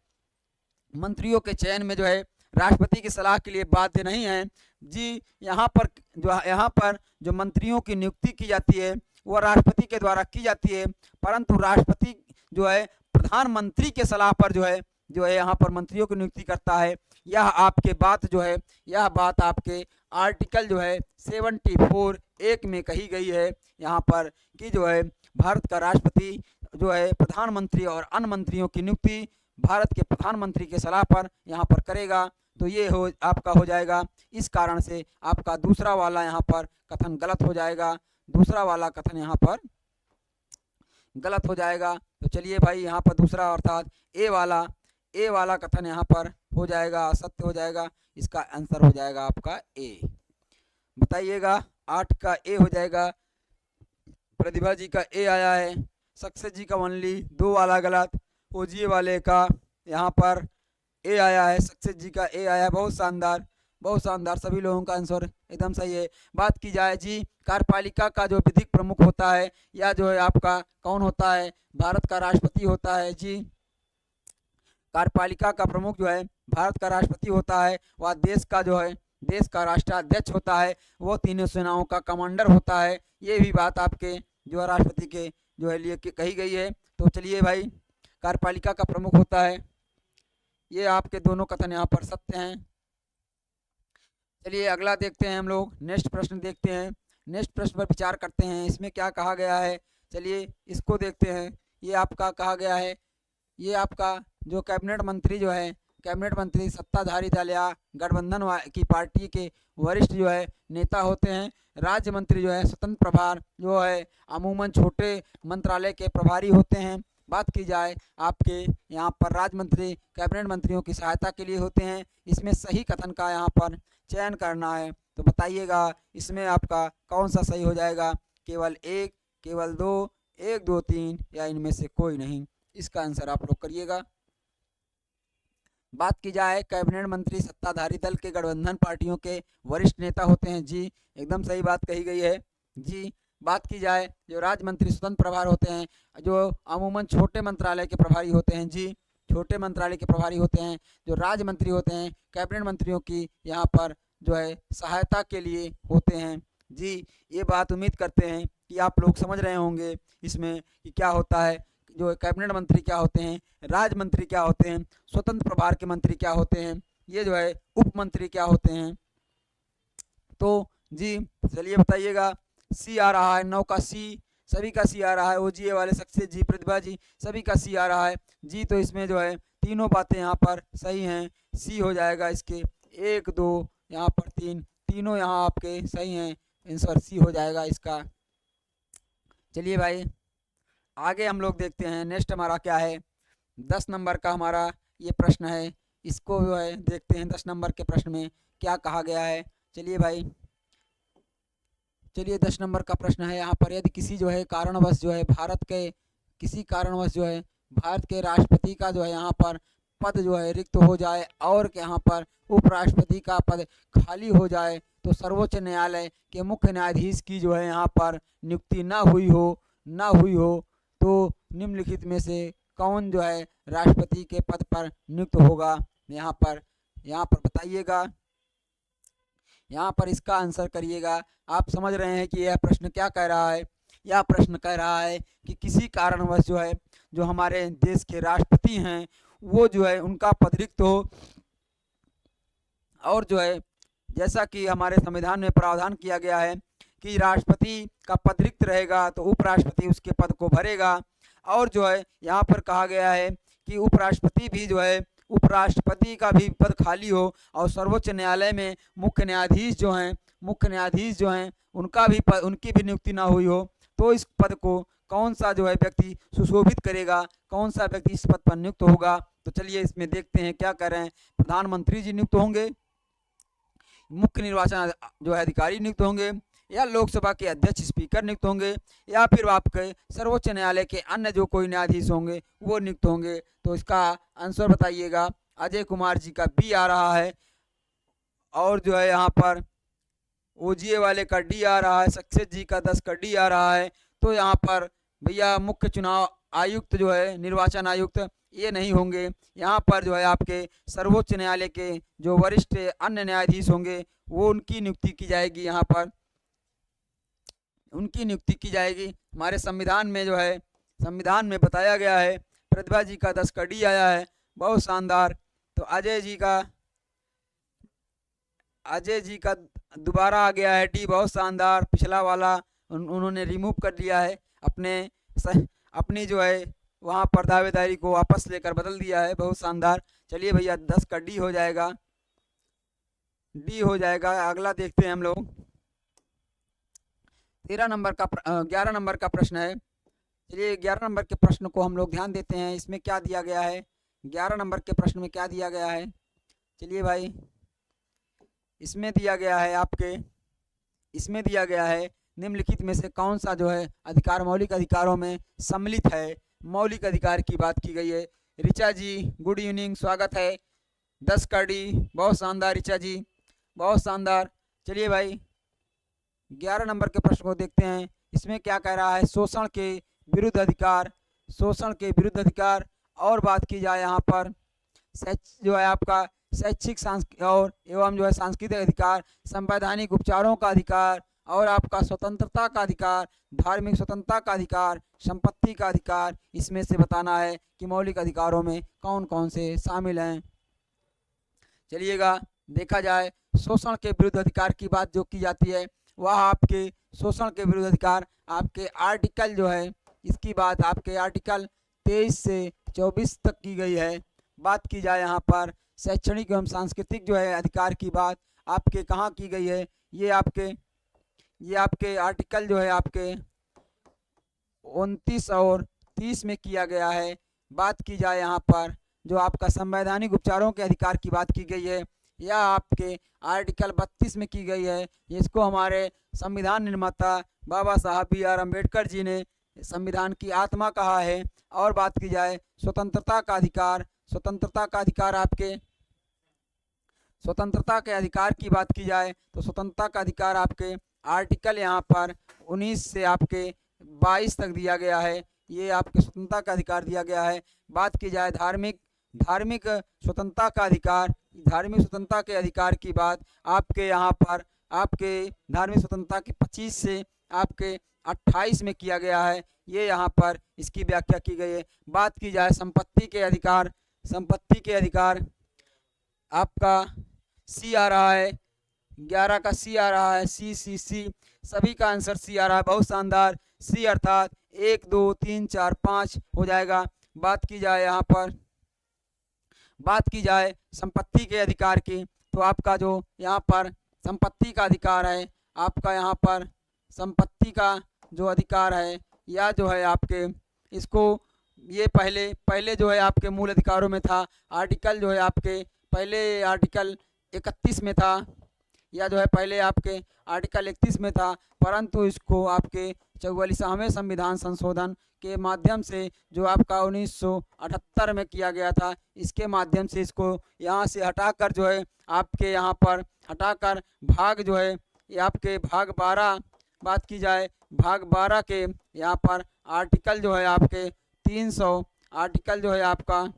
मंत्रियों के चयन में जो है राष्ट्रपति की सलाह के लिए बाध्य नहीं है। जी यहाँ पर जो मंत्रियों की नियुक्ति की जाती है वह राष्ट्रपति के द्वारा की जाती है, परंतु राष्ट्रपति जो है प्रधानमंत्री के सलाह पर जो है यहाँ पर मंत्रियों की नियुक्ति करता है। यह बात आपके आर्टिकल जो है 74(1) में कही गई है यहाँ पर कि जो है भारत का राष्ट्रपति जो है प्रधानमंत्री और अन्य मंत्रियों की नियुक्ति भारत के प्रधानमंत्री के सलाह पर यहाँ पर करेगा। तो ये आपका हो जाएगा। इस कारण से आपका दूसरा वाला यहाँ पर कथन गलत हो जाएगा। दूसरा वाला कथन यहाँ पर गलत हो जाएगा। तो चलिए भाई यहाँ पर दूसरा अर्थात ए वाला कथन यहाँ पर हो जाएगा, सत्य हो जाएगा। इसका आंसर हो जाएगा आपका ए। बताइएगा 8 का ए हो जाएगा। प्रतिभा जी का ए आया है, सक्सेस जी का ओनली 2 वाला गलत, ओजीए वाले का यहाँ पर ए आया है, सक्सेस जी का ए आया है, बहुत शानदार। बहुत शानदार, सभी लोगों का आंसर एकदम सही है। बात की जाए जी कार्यपालिका का जो विधिक प्रमुख होता है या जो है आपका कौन होता है, भारत का राष्ट्रपति होता है जी। कार्यपालिका का प्रमुख जो है भारत का राष्ट्रपति होता है, वह देश का जो है देश का राष्ट्राध्यक्ष होता है, वो तीनों सेनाओं का कमांडर होता है। ये भी बात आपके जो है राष्ट्रपति के जो है लिए कही गई है। तो चलिए भाई, कार्यपालिका का प्रमुख होता है, ये आपके दोनों कथन यहाँ पर सत्य हैं। चलिए अगला देखते हैं हम लोग, नेक्स्ट प्रश्न देखते हैं, नेक्स्ट प्रश्न पर विचार करते हैं, इसमें क्या कहा गया है। चलिए इसको देखते हैं। ये आपका कहा गया है, ये आपका जो कैबिनेट मंत्री जो है, कैबिनेट मंत्री सत्ताधारी दल या गठबंधन की पार्टी के वरिष्ठ जो है नेता होते हैं। राज्य मंत्री जो है स्वतंत्र प्रभार जो है अमूमन छोटे मंत्रालय के प्रभारी होते हैं। बात की जाए आपके यहाँ पर राज्य मंत्री कैबिनेट मंत्रियों की सहायता के लिए होते हैं। इसमें सही कथन का यहाँ पर चयन करना है, तो बताइएगा इसमें आपका कौन सा सही हो जाएगा। केवल एक, केवल दो, एक, दो, तीन या इनमें से कोई नहीं। इसका आंसर आप लोग करिएगा। बात की जाए कैबिनेट मंत्री सत्ताधारी दल के गठबंधन पार्टियों के वरिष्ठ नेता होते हैं जी, एकदम सही बात कही गई है जी। बात की जाए जो राज्य मंत्री स्वतंत्र प्रभार होते हैं, जो अमूमन छोटे मंत्रालय के प्रभारी होते हैं जी, छोटे मंत्रालय के प्रभारी होते हैं। जो राज्य मंत्री होते हैं कैबिनेट मंत्रियों की यहाँ पर जो है सहायता के लिए होते हैं जी। ये बात उम्मीद करते हैं कि आप लोग समझ रहे होंगे इसमें कि क्या होता है, जो कैबिनेट मंत्री क्या होते हैं, राज्य मंत्री क्या होते हैं, स्वतंत्र प्रभार के मंत्री क्या होते हैं, ये जो है उप मंत्री क्या होते हैं। तो जी चलिए बताइएगा। सी आ रहा है, 9 का सी, सभी का सी आ रहा है। ओजीए वाले सक्सेस जी, प्रतिभा जी, सभी का सी आ रहा है जी। तो इसमें जो है तीनों बातें यहाँ पर सही हैं, सी हो जाएगा इसके। 1, 2 यहाँ पर 3, तीनों यहाँ आपके सही हैं, आंसर सी हो जाएगा इसका। चलिए भाई आगे हम लोग देखते हैं, नेक्स्ट हमारा क्या है। 10 नंबर का हमारा ये प्रश्न है, इसको जो है देखते हैं 10 नंबर के प्रश्न में क्या कहा गया है। चलिए भाई, चलिए 10 नंबर का प्रश्न है यहाँ पर, यदि किसी जो है कारणवश जो है भारत के किसी कारणवश जो है भारत के राष्ट्रपति का जो है यहाँ पर पद जो है रिक्त हो जाए और यहाँ पर उपराष्ट्रपति का पद खाली हो जाए, तो सर्वोच्च न्यायालय के मुख्य न्यायाधीश की जो है यहाँ पर नियुक्ति ना हुई हो तो निम्नलिखित में से कौन जो है राष्ट्रपति के पद पर नियुक्त होगा। यहाँ पर बताइएगा, यहाँ पर इसका आंसर करिएगा। आप समझ रहे हैं कि यह प्रश्न क्या कह रहा है। यह प्रश्न कह रहा है कि किसी कारणवश जो है जो हमारे देश के राष्ट्रपति हैं वो जो है उनका पद रिक्त हो, और जो है जैसा कि हमारे संविधान में प्रावधान किया गया है कि राष्ट्रपति का पद रिक्त रहेगा तो उपराष्ट्रपति उसके पद को भरेगा। और जो है यहाँ पर कहा गया है कि उपराष्ट्रपति भी जो है उपराष्ट्रपति का भी पद खाली हो और सर्वोच्च न्यायालय में मुख्य न्यायाधीश जो हैं उनकी भी नियुक्ति ना हुई हो, तो इस पद को कौन सा जो है व्यक्ति सुशोभित करेगा, कौन सा व्यक्ति इस पद पर नियुक्त होगा। तो चलिए इसमें देखते हैं क्या कर रहे हैं। प्रधानमंत्री जी नियुक्त होंगे, मुख्य निर्वाचन जो है अधिकारी नियुक्त होंगे, या लोकसभा के अध्यक्ष स्पीकर नियुक्त होंगे, या फिर आपके सर्वोच्च न्यायालय के अन्य जो कोई न्यायाधीश होंगे वो नियुक्त होंगे। तो इसका आंसर बताइएगा। अजय कुमार जी का बी आ रहा है, और जो है यहाँ पर ओजीए वाले का डी आ रहा है, सक्सेस जी का 10 का डी आ रहा है। तो यहाँ पर भैया मुख्य चुनाव आयुक्त जो है निर्वाचन आयुक्त ये नहीं होंगे। यहाँ पर जो है आपके सर्वोच्च न्यायालय के जो वरिष्ठ अन्य न्यायाधीश होंगे वो उनकी नियुक्ति की जाएगी। यहाँ पर उनकी नियुक्ति की जाएगी। हमारे संविधान में जो है संविधान में बताया गया है। प्रतिभा जी का 10 का डी आया है, बहुत शानदार। तो अजय जी का दोबारा आ गया है डी, बहुत शानदार। पिछला वाला उन्होंने रिमूव कर दिया है, अपनी जो है वहाँ पर दावेदारी को वापस लेकर बदल दिया है, बहुत शानदार। चलिए भैया 10 का डी हो जाएगा, डी हो जाएगा। अगला देखते हैं हम लोग 11 नंबर का प्रश्न है। चलिए 11 नंबर के प्रश्न को हम लोग ध्यान देते हैं, इसमें क्या दिया गया है। 11 नंबर के प्रश्न में क्या दिया गया है। चलिए भाई इसमें दिया गया है निम्नलिखित में से कौन सा जो है अधिकार मौलिक अधिकारों में सम्मिलित है। मौलिक अधिकार की बात की गई है। ऋचा जी गुड इवनिंग, स्वागत है। 10 का डी, बहुत शानदार ऋचा जी। बहुत शानदार। चलिए भाई 11 नंबर के प्रश्न को देखते हैं। इसमें क्या कह रहा है, शोषण के विरुद्ध अधिकार, शोषण के विरुद्ध अधिकार। और बात की जाए यहाँ पर जो है आपका शैक्षिक और एवं जो है सांस्कृतिक अधिकार, संवैधानिक उपचारों का अधिकार, और आपका स्वतंत्रता का अधिकार, धार्मिक स्वतंत्रता का अधिकार, संपत्ति का अधिकार। इसमें से बताना है कि मौलिक अधिकारों में कौन कौन से शामिल हैं। चलिएगा देखा जाए शोषण के विरुद्ध अधिकार की बात जो की जाती है, वह आपके शोषण के विरुद्ध अधिकार आपके आर्टिकल जो है, इसकी बात आपके आर्टिकल 23 से 24 तक की गई है। बात की जाए यहाँ पर शैक्षणिक एवं सांस्कृतिक जो है अधिकार की बात आपके कहाँ की गई है, ये आपके आर्टिकल जो है आपके 29 और 30 में किया गया है। बात की जाए यहाँ पर जो आपका संवैधानिक उपचारों के अधिकार की बात की गई है, यह आपके आर्टिकल 32 में की गई है। इसको हमारे संविधान निर्माता बाबा साहब B.R. अम्बेडकर जी ने संविधान की आत्मा कहा है। और बात की जाए स्वतंत्रता का अधिकार, स्वतंत्रता का अधिकार आपके स्वतंत्रता के अधिकार की बात की जाए तो स्वतंत्रता का अधिकार आपके आर्टिकल यहाँ पर 19 से आपके 22 तक दिया गया है। ये आपके स्वतंत्रता का अधिकार दिया गया है। बात की जाए धार्मिक स्वतंत्रता का अधिकार, धार्मिक स्वतंत्रता के अधिकार की बात आपके यहाँ पर आपके धार्मिक स्वतंत्रता के 25 से आपके 28 में किया गया है। ये यहाँ पर इसकी व्याख्या की गई है। बात की जाए संपत्ति के अधिकार, संपत्ति के अधिकार आपका सी आ रहा है, 11 का सी आ रहा है, सी सभी का आंसर सी आ रहा है। बहुत शानदार, सी अर्थात 1 2 3 4 5 हो जाएगा। बात की जाए यहाँ पर बात की जाए संपत्ति के अधिकार की, तो आपका जो यहाँ पर संपत्ति का अधिकार है, आपका यहाँ पर संपत्ति का जो अधिकार है या जो है आपके इसको ये पहले जो है आपके मूल अधिकारों में था। आर्टिकल जो है आपके पहले आर्टिकल 31 में था, या जो है पहले आपके आर्टिकल 31 में था, परंतु इसको आपके 44वें संविधान संशोधन के माध्यम से जो आपका 1978 में किया गया था, इसके माध्यम से इसको यहाँ से हटाकर जो है आपके यहाँ पर हटाकर भाग जो है ये आपके भाग 12, बात की जाए भाग 12 के यहाँ पर आर्टिकल जो है आपके 300, आर्टिकल जो है आपका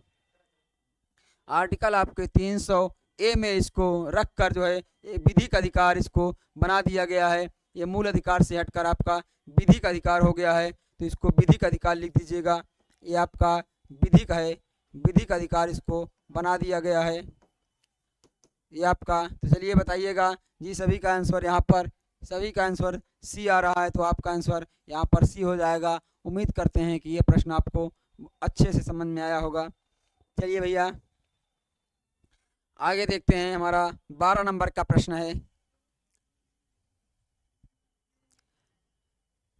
आर्टिकल आपके 300 ए में इसको रख कर जो है विधिक अधिकार इसको बना दिया गया है। ये मूल अधिकार से हटकर आपका विधिक अधिकार हो गया है, तो इसको विधिक अधिकार लिख दीजिएगा। ये आपका विधिक है, विधिक अधिकार इसको बना दिया गया है ये आपका। तो चलिए बताइएगा जी, सभी का आंसर यहाँ पर सभी का आंसर सी आ रहा है, तो आपका आंसर यहाँ पर सी हो जाएगा। उम्मीद करते हैं कि ये प्रश्न आपको अच्छे से समझ में आया होगा। चलिए भैया आगे देखते हैं, हमारा 12 नंबर का प्रश्न है।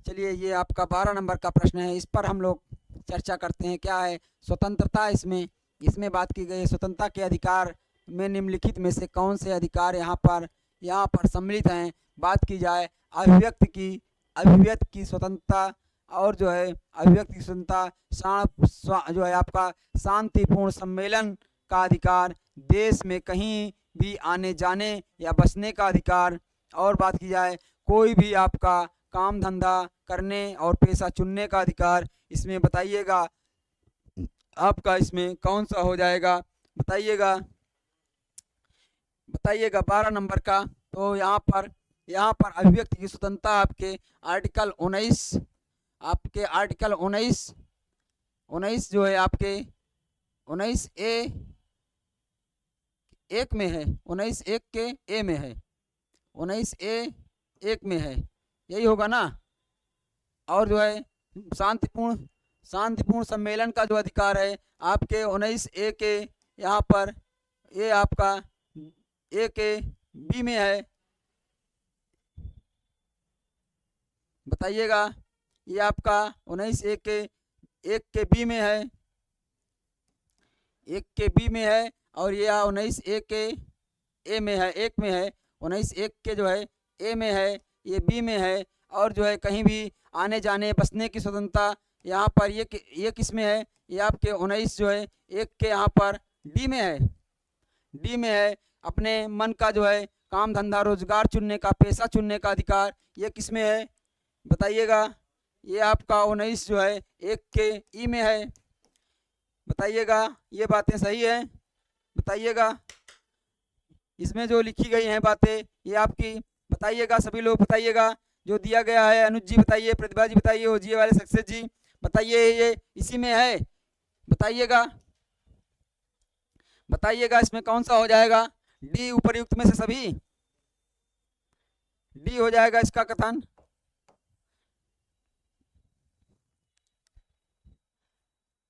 चलिए ये आपका 12 नंबर का प्रश्न है, इस पर हम लोग चर्चा करते हैं। क्या है स्वतंत्रता, इसमें बात की गई है स्वतंत्रता के अधिकार में निम्नलिखित में से कौन से अधिकार यहाँ पर सम्मिलित हैं। बात की जाए अभिव्यक्ति की स्वतंत्रता, और जो है अभिव्यक्ति की स्वतंत्रता, जो है आपका शांतिपूर्ण सम्मेलन का अधिकार, देश में कहीं भी आने जाने या बसने का अधिकार, और बात की जाए कोई भी आपका काम धंधा करने और पेशा चुनने का अधिकार। इसमें बताइएगा आपका इसमें कौन सा हो जाएगा, बताइएगा 12 नंबर का। तो यहाँ पर अभिव्यक्ति की स्वतंत्रता आपके आर्टिकल 19, आपके आर्टिकल 19 जो है आपके 19A1 में है, 19(1) के ए में है, 19A1 में है, यही होगा ना। और जो है शांतिपूर्ण सम्मेलन का जो अधिकार है आपके 19A के यहाँ पर ये आपका ए के बी में है, बताइएगा। ये आपका 19A के 1 के बी में है, 1 के बी में है, और ये 19A के ए में है, 1 में है, 19(1) के जो है ए में है, ये बी में है। और जो है कहीं भी आने जाने बसने की स्वतंत्रता यहाँ पर ये किस में है, ये आपके 19 जो है 1 के यहाँ पर डी में है, अपने मन का जो है काम धंधा रोजगार चुनने का, पेशा चुनने का अधिकार, ये किस में है बताइएगा। ये आपका 19 जो है 1 के ई में है। बताइएगा ये बातें सही है, बताइएगा इसमें जो लिखी गई हैं बातें ये आपकी, बताइएगा सभी लोग बताइएगा। जो दिया गया है अनुज जी बताइए, प्रतिभा जी बताइए, ओजीए वाले सक्सेस जी बताइए ये इसी में है, बताइएगा बताइएगा इसमें कौन सा हो जाएगा। डी उपर्युक्त में से सभी डी हो जाएगा इसका कथन।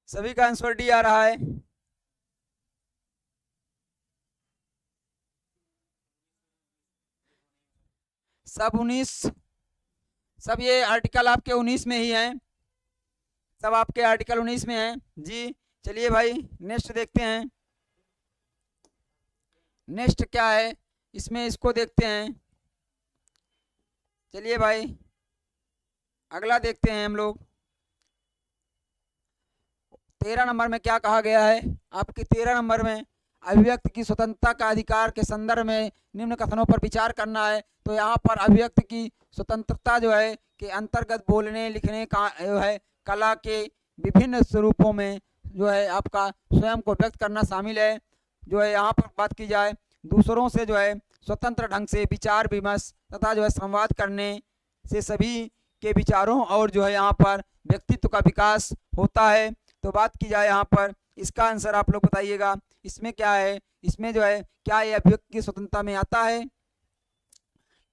सभी का आंसर डी आ रहा है। सब 19, सब ये आर्टिकल आपके 19 में ही हैं, सब आपके आर्टिकल 19 में हैं जी। चलिए भाई नेक्स्ट देखते हैं, नेक्स्ट क्या है इसमें, इसको देखते हैं। चलिए भाई अगला देखते हैं हम लोग। 13 नंबर में क्या कहा गया है आपके 13 नंबर में, अभिव्यक्ति की स्वतंत्रता का अधिकार के संदर्भ में निम्न कथनों पर विचार करना है। तो यहाँ पर अभिव्यक्ति की स्वतंत्रता जो है के अंतर्गत बोलने लिखने का जो है कला के विभिन्न स्वरूपों में जो है आपका स्वयं को व्यक्त करना शामिल है। जो है यहाँ पर बात की जाए दूसरों से जो है स्वतंत्र ढंग से विचार विमर्श तथा जो है संवाद करने से सभी के विचारों और जो है यहाँ पर व्यक्तित्व का विकास होता है। तो बात की जाए यहाँ पर इसका आंसर आप लोग बताइएगा, इसमें क्या है, इसमें जो है क्या ये अभिव्यक्ति की स्वतंत्रता में आता है,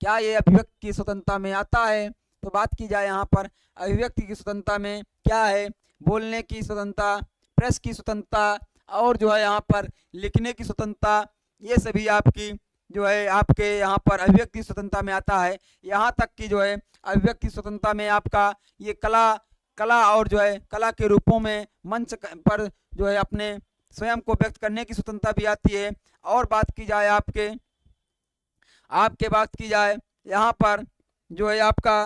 क्या ये अभिव्यक्ति की स्वतंत्रता में आता है। तो बात की जाए यहाँ पर अभिव्यक्ति की स्वतंत्रता में क्या है, बोलने की स्वतंत्रता, प्रेस की स्वतंत्रता और जो है यहाँ पर लिखने की स्वतंत्रता, ये सभी आपकी जो है आपके यहाँ पर अभिव्यक्ति स्वतंत्रता में आता है। यहाँ तक कि जो है अभिव्यक्ति स्वतंत्रता में आपका ये कला और जो है कला के रूपों में मंच पर जो है अपने स्वयं को व्यक्त करने की स्वतंत्रता भी आती है। और बात की जाए आपके बात की जाए यहाँ पर जो है आपका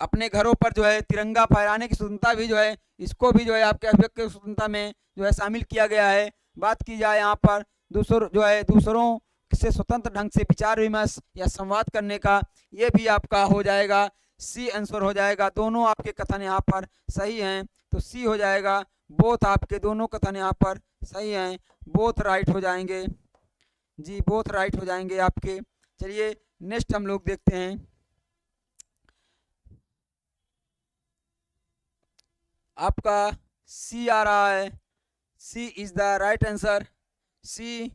अपने घरों पर जो है तिरंगा फहराने की स्वतंत्रता भी जो है इसको भी जो है आपके अभिव्यक्ति स्वतंत्रता में जो है शामिल किया गया है। बात की जाए यहाँ पर दूसरों से स्वतंत्र ढंग से विचार विमर्श या संवाद करने का, ये भी आपका हो जाएगा सी आंसर हो जाएगा। दोनों आपके कथन यहाँ पर सही हैं तो सी हो जाएगा। बोथ आपके दोनों कथन यहाँ पर सही हैं, बोथ राइट हो जाएंगे जी, बोथ राइट हो जाएंगे आपके। चलिए नेक्स्ट हम लोग देखते हैं, आपका सी आ रहा है, सी इज द राइट आंसर, सी।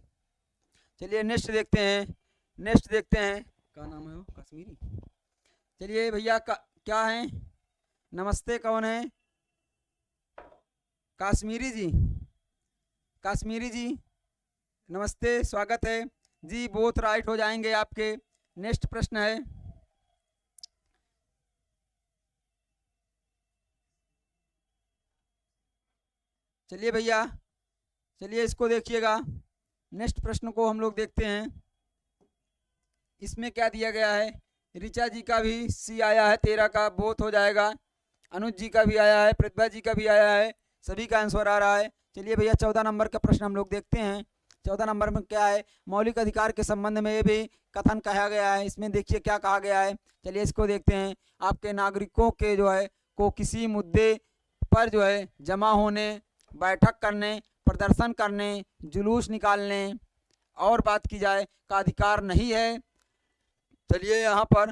चलिए नेक्स्ट देखते हैं, नेक्स्ट देखते हैं, क्या नाम है वो कश्मीरी। चलिए भैया क्या है, नमस्ते, कौन है, कश्मीरी जी, कश्मीरी जी नमस्ते, स्वागत है जी, बोथ राइट हो जाएंगे आपके। नेक्स्ट प्रश्न है, चलिए भैया, चलिए इसको देखिएगा, नेक्स्ट प्रश्न को हम लोग देखते हैं। इसमें क्या दिया गया है, ऋचा जी का भी सी आया है, 13 का बोथ हो जाएगा, अनुज जी का भी आया है, प्रतिभा जी का भी आया है, सभी का आंसर आ रहा है। चलिए भैया 14 नंबर का प्रश्न हम लोग देखते हैं। 14 नंबर में क्या है, मौलिक अधिकार के संबंध में ये भी कथन कहा गया है। इसमें देखिए क्या कहा गया है, चलिए इसको देखते हैं। आपके नागरिकों के जो है को किसी मुद्दे पर जो है जमा होने, बैठक करने, प्रदर्शन करने, जुलूस निकालने और बात की जाए का अधिकार नहीं है। चलिए यहाँ पर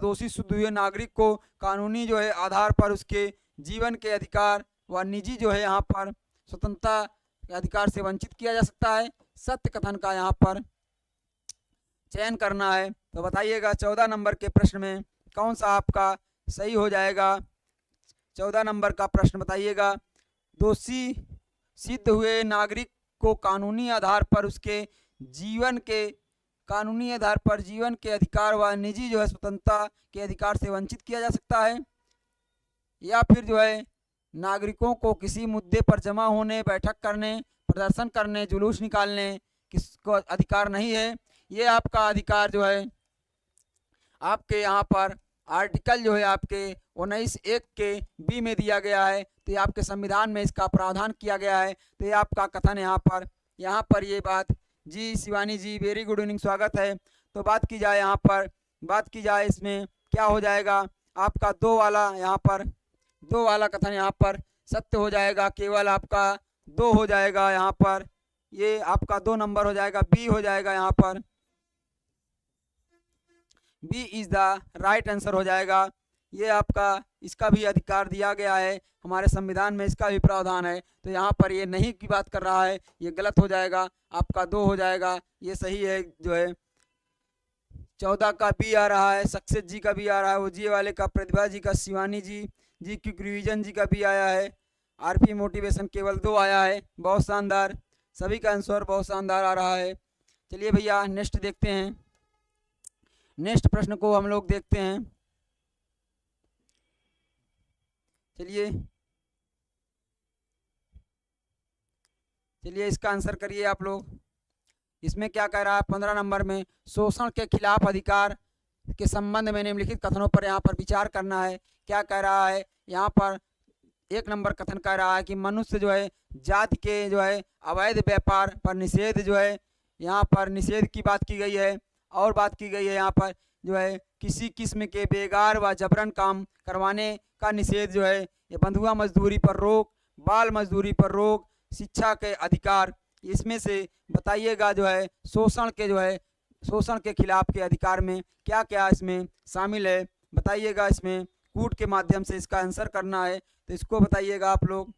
दोषी सिद्ध हुए नागरिक को कानूनी जो है आधार पर उसके जीवन के अधिकार व निजी जो है यहाँ पर स्वतंत्रता के अधिकार से वंचित किया जा सकता है। सत्य कथन का यहाँ पर चयन करना है। तो बताइएगा 14 नंबर के प्रश्न में कौन सा आपका सही हो जाएगा। 14 नंबर का प्रश्न बताइएगा, दोषी सिद्ध हुए नागरिक को कानूनी आधार पर उसके जीवन के अधिकार व निजी जो है स्वतंत्रता के अधिकार से वंचित किया जा सकता है। या फिर जो है नागरिकों को किसी मुद्दे पर जमा होने, बैठक करने, प्रदर्शन करने, जुलूस निकालने किसको अधिकार नहीं है। ये आपका अधिकार जो है आपके यहाँ पर आर्टिकल जो है आपके 19(1) के बी में दिया गया है। तो ये आपके संविधान में इसका प्रावधान किया गया है। तो ये आपका कथन यहाँ पर ये बात जी शिवानी जी वेरी गुड इवनिंग, स्वागत है। तो बात की जाए यहाँ पर, बात की जाए इसमें क्या हो जाएगा आपका दो वाला, यहाँ पर दो वाला कथन यहाँ पर सत्य हो जाएगा, केवल आपका दो हो जाएगा यहाँ पर, ये आपका 2 नंबर हो जाएगा, बी हो जाएगा यहाँ पर, B is the right answer हो जाएगा। ये आपका इसका भी अधिकार दिया गया है हमारे संविधान में, इसका भी प्रावधान है, तो यहाँ पर ये नहीं की बात कर रहा है, ये गलत हो जाएगा, आपका 2 हो जाएगा, ये सही है जो है। 14 का बी आ रहा है, सक्सेस जी का भी आ रहा है, वो जी वाले का, प्रतिभा जी का, शिवानी जी क्विक रिवीजन जी का भी आया है, आरपी मोटिवेशन केवल 2 आया है। बहुत शानदार, सभी का आंसर बहुत शानदार आ रहा है। चलिए भैया नेक्स्ट देखते हैं, नेक्स्ट प्रश्न को हम लोग देखते हैं। चलिए चलिए इसका आंसर करिए आप लोग। इसमें क्या कह रहा है 15 नंबर में, शोषण के खिलाफ अधिकार के संबंध में निम्नलिखित कथनों पर यहाँ पर विचार करना है। क्या कह रहा है यहाँ पर, 1 नंबर कथन कह रहा है कि मनुष्य जो है जाति के जो है अवैध व्यापार पर निषेध जो है, यहाँ पर निषेध की बात की गई है, और बात की गई है यहाँ पर जो है किसी किस्म के बेगार व जबरन काम करवाने का निषेध जो है, ये बंधुआ मजदूरी पर रोक, बाल मजदूरी पर रोक, शिक्षा के अधिकार। इसमें से बताइएगा जो है शोषण के जो है, शोषण के खिलाफ के अधिकार में क्या क्या इसमें शामिल है, बताइएगा। इसमें कूट के माध्यम से इसका आंसर करना है, तो इसको बताइएगा आप लोग।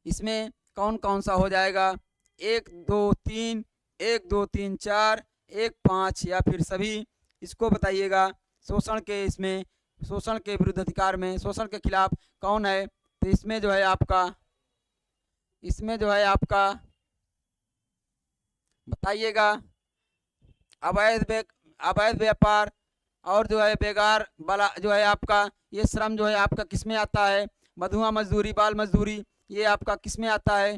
इसमें कौन कौन सा हो जाएगा, 1 2 3, 1 2 3 4, 1 5 या फिर सभी, इसको बताइएगा। शोषण के इसमें, शोषण के विरुद्ध अधिकार में शोषण के खिलाफ कौन है, तो इसमें जो है आपका, इसमें जो है आपका बताइएगा अवैध व्यापार और जो है बेगार वाला जो है आपका, ये श्रम जो है आपका किस में आता है, बंधुआ मजदूरी, बाल मजदूरी, ये आपका किस में आता है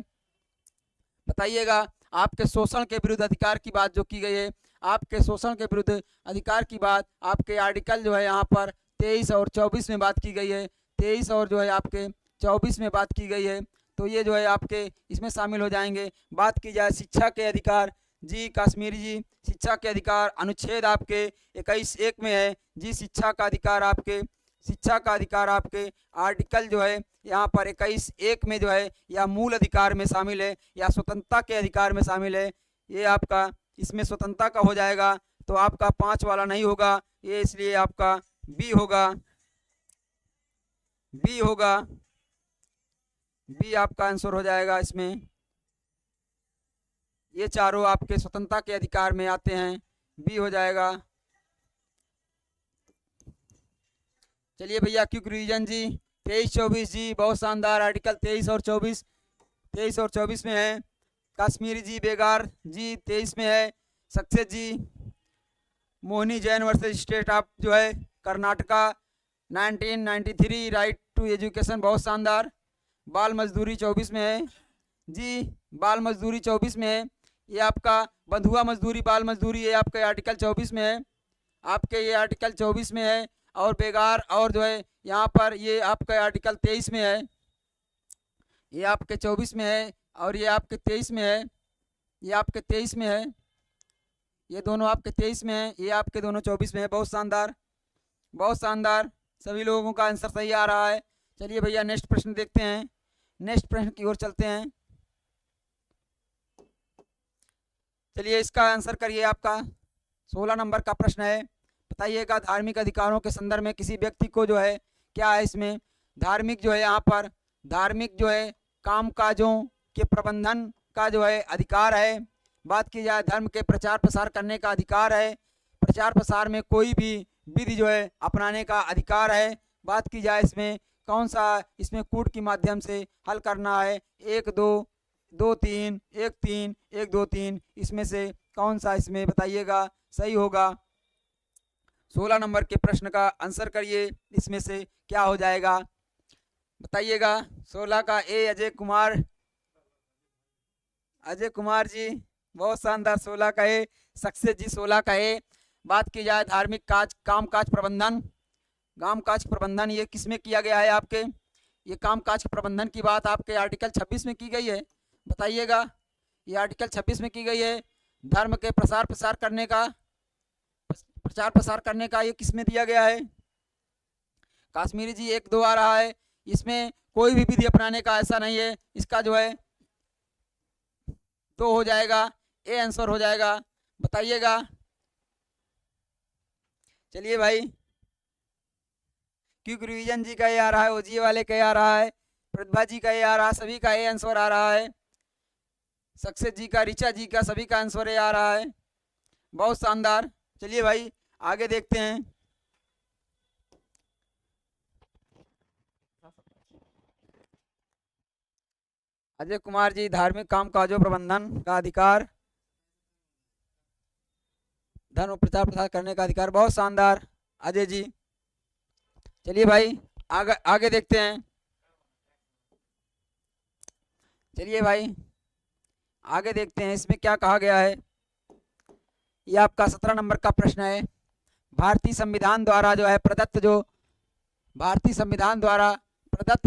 बताइएगा। आपके शोषण के विरुद्ध अधिकार की बात जो की गई है, आपके शोषण के विरुद्ध अधिकार की बात आपके आर्टिकल जो है यहाँ पर 23 और 24 में बात की गई है, 23 और जो है आपके 24 में बात की गई है, तो ये जो है आपके इसमें शामिल हो जाएंगे। बात की जाए शिक्षा के अधिकार, जी काश्मीरी जी, शिक्षा के अधिकार अनुच्छेद आपके 21(1) में है जी, शिक्षा का अधिकार आपके, शिक्षा का अधिकार आपके आर्टिकल जो है यहाँ पर 21(1) में जो है, या मूल अधिकार में शामिल है, या स्वतंत्रता के अधिकार में शामिल है, ये आपका इसमें स्वतंत्रता का हो जाएगा, तो आपका 5 वाला नहीं होगा ये, इसलिए आपका बी होगा, बी होगा, बी आपका आंसर हो जाएगा। इसमें ये चारों आपके स्वतंत्रता के अधिकार में आते हैं, बी हो जाएगा। चलिए भैया क्विक रिवीजन जी 23-24 जी, बहुत शानदार, आर्टिकल 23 और 24, 23 और 24 में है। काश्मीरी जी बेगार जी 23 में है। सक्सेस जी Mohini Jain versus state of जो है कर्नाटका 1993, राइट टू एजुकेशन, बहुत शानदार। बाल मजदूरी 24 में है जी, बाल मजदूरी 24 में है। ये आपका बंधुआ मजदूरी, बाल मजदूरी, ये आपके आर्टिकल 24 में है, आपके ये आर्टिकल 24 में है। और बेगार और जो है यहाँ पर ये आपका आर्टिकल 23 में है, ये आपके 24 में है, और ये आपके 23 में है, ये आपके 23 में है, ये दोनों आपके 23 में है, ये आपके दोनों 24 में है। बहुत शानदार, बहुत शानदार, सभी लोगों का आंसर सही आ रहा है। चलिए भैया नेक्स्ट प्रश्न देखते हैं, नेक्स्ट प्रश्न की ओर चलते हैं। चलिए इसका आंसर करिए, आपका 16 नंबर का प्रश्न है, बताइएगा धार्मिक अधिकारों के संदर्भ में किसी व्यक्ति को जो है क्या है, इसमें धार्मिक जो है यहाँ पर धार्मिक जो है कामकाजों के प्रबंधन का जो है अधिकार है। बात की जाए धर्म के प्रचार प्रसार करने का अधिकार है, प्रचार प्रसार में कोई भी विधि जो है अपनाने का अधिकार है। बात की जाए इसमें कौन सा, इसमें कूट के माध्यम से हल करना है, 1 2 2 3, 1 3 1 2 3, इसमें से कौन सा इसमें बताइएगा सही होगा। 16 नंबर के प्रश्न का आंसर करिए, इसमें से क्या हो जाएगा बताइएगा। 16 का ए अजय कुमार, अजय कुमार जी बहुत शानदार, 16 का ए। सक्सेस जी 16 का ए। बात की जाए धार्मिक कामकाज प्रबंधन, कामकाज प्रबंधन ये किसमें किया गया है, आपके ये कामकाज प्रबंधन की बात आपके आर्टिकल 26 में की गई है, बताइएगा। ये आर्टिकल 26 में की गई है। धर्म के प्रचार प्रसार करने का ये किस में दिया गया है? कश्मीरी जी 1 2 आ रहा है। इसमें कोई भी विधि अपनाने का ऐसा नहीं है। इसका जो है 2 हो जाएगा, ए आंसर हो जाएगा। बताइएगा। चलिए भाई, क्योंकि रिवीजन जी का ये आ रहा है, ओजीए वाले का ये आ रहा है, प्रतिभा जी का ये आ रहा है, सभी का ए आंसर आ रहा है। सक्सेस जी का, ऋचा जी का, सभी का आंसर ये आ रहा है। बहुत शानदार। चलिए भाई आगे देखते हैं। अजय कुमार जी, धार्मिक काम काजों प्रबंधन का अधिकार, धर्म प्रचार प्रसार करने का अधिकार। बहुत शानदार अजय जी। चलिए भाई आगे आगे देखते हैं। चलिए भाई आगे देखते हैं, इसमें क्या कहा गया है। ये आपका 17 नंबर का प्रश्न है। भारतीय संविधान द्वारा जो है प्रदत्त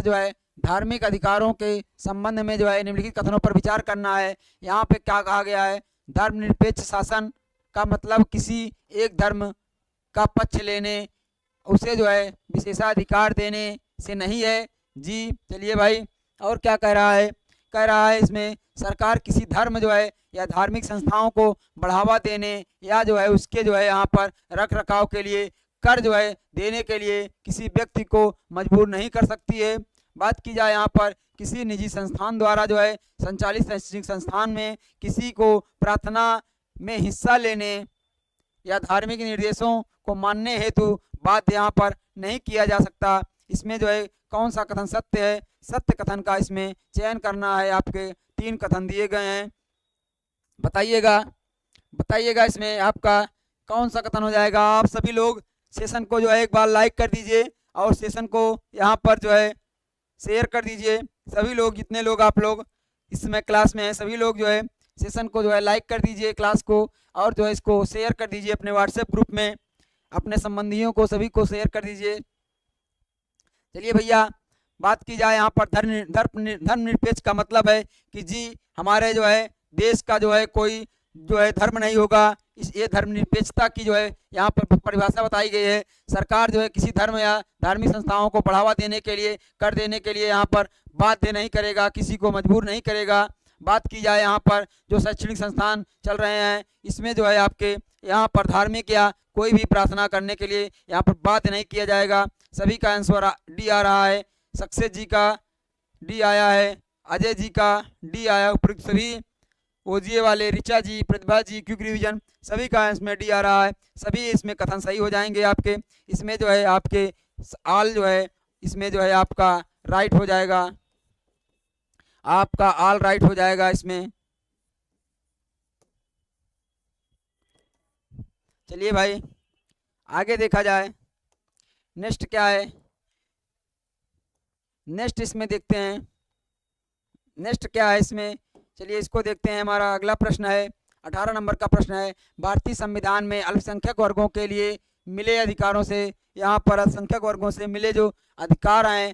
जो है धार्मिक अधिकारों के संबंध में जो है निम्नलिखित कथनों पर विचार करना है। यहाँ पे क्या कहा गया है? धर्मनिरपेक्ष शासन का मतलब किसी एक धर्म का पक्ष लेने, उसे जो है विशेषाधिकार देने से नहीं है जी। चलिए भाई, और क्या कह रहा है? कह रहा है इसमें सरकार किसी धर्म जो है या धार्मिक संस्थाओं को बढ़ावा देने या जो है उसके जो है यहाँ पर रख रखाव के लिए कर जो है देने के लिए किसी व्यक्ति को मजबूर नहीं कर सकती है। बात की जाए यहाँ पर किसी निजी संस्थान द्वारा जो है संचालित शैक्षणिक संस्थान में किसी को प्रार्थना में हिस्सा लेने या धार्मिक निर्देशों को मानने हेतु बाध्य यहाँ पर नहीं किया जा सकता। इसमें जो है कौन सा कथन सत्य है? सत्य कथन का इसमें चयन करना है। आपके 3 कथन दिए गए हैं। बताइएगा इसमें आपका कौन सा कथन हो जाएगा। आप सभी लोग सेशन को जो है एक बार लाइक कर दीजिए और सेशन को यहाँ पर जो है शेयर कर दीजिए। सभी लोग, जितने लोग आप लोग इसमें क्लास में हैं, सभी लोग जो है सेशन को जो है लाइक कर दीजिए क्लास को, और जो है इसको शेयर कर दीजिए अपने व्हाट्सएप ग्रुप में, अपने संबंधियों को सभी को शेयर कर दीजिए। चलिए भैया, बात की जाए यहाँ पर धर्मनिरपेक्ष का मतलब है कि जी हमारे जो है देश का जो है कोई जो है धर्म नहीं होगा। ये धर्मनिरपेक्षता की जो है यहाँ पर परिभाषा बताई गई है। सरकार जो है किसी धर्म या धार्मिक संस्थाओं को बढ़ावा देने के लिए, कर देने के लिए यहाँ पर बाध्य नहीं करेगा, किसी को मजबूर नहीं करेगा। बात की जाए यहाँ पर जो शैक्षणिक संस्थान चल रहे हैं, इसमें जो है आपके यहाँ पर धार्मिक या कोई भी प्रार्थना करने के लिए यहाँ पर बाध्य नहीं किया जाएगा। सभी का आंसर डी आ रहा है। सक्सेस जी का डी आया है, अजय जी का डी आया, उपयुक्त सभी ओजीए वाले, ऋचा जी, प्रतिभा जी, क्विक रिवीजन, सभी का इसमें डी आ रहा है। सभी इसमें कथन सही हो जाएंगे आपके। इसमें जो है आपके आल जो है इसमें जो है आपका राइट हो जाएगा, आपका आल राइट हो जाएगा इसमें। चलिए भाई आगे देखा जाए, नेक्स्ट क्या है। नेक्स्ट इसमें देखते हैं, नेक्स्ट क्या है इसमें। चलिए इसको देखते हैं। हमारा अगला प्रश्न है, 18 नंबर का प्रश्न है। भारतीय संविधान में अल्पसंख्यक वर्गों के लिए मिले अधिकारों से, यहाँ पर अल्पसंख्यक वर्गों से मिले जो अधिकार हैं,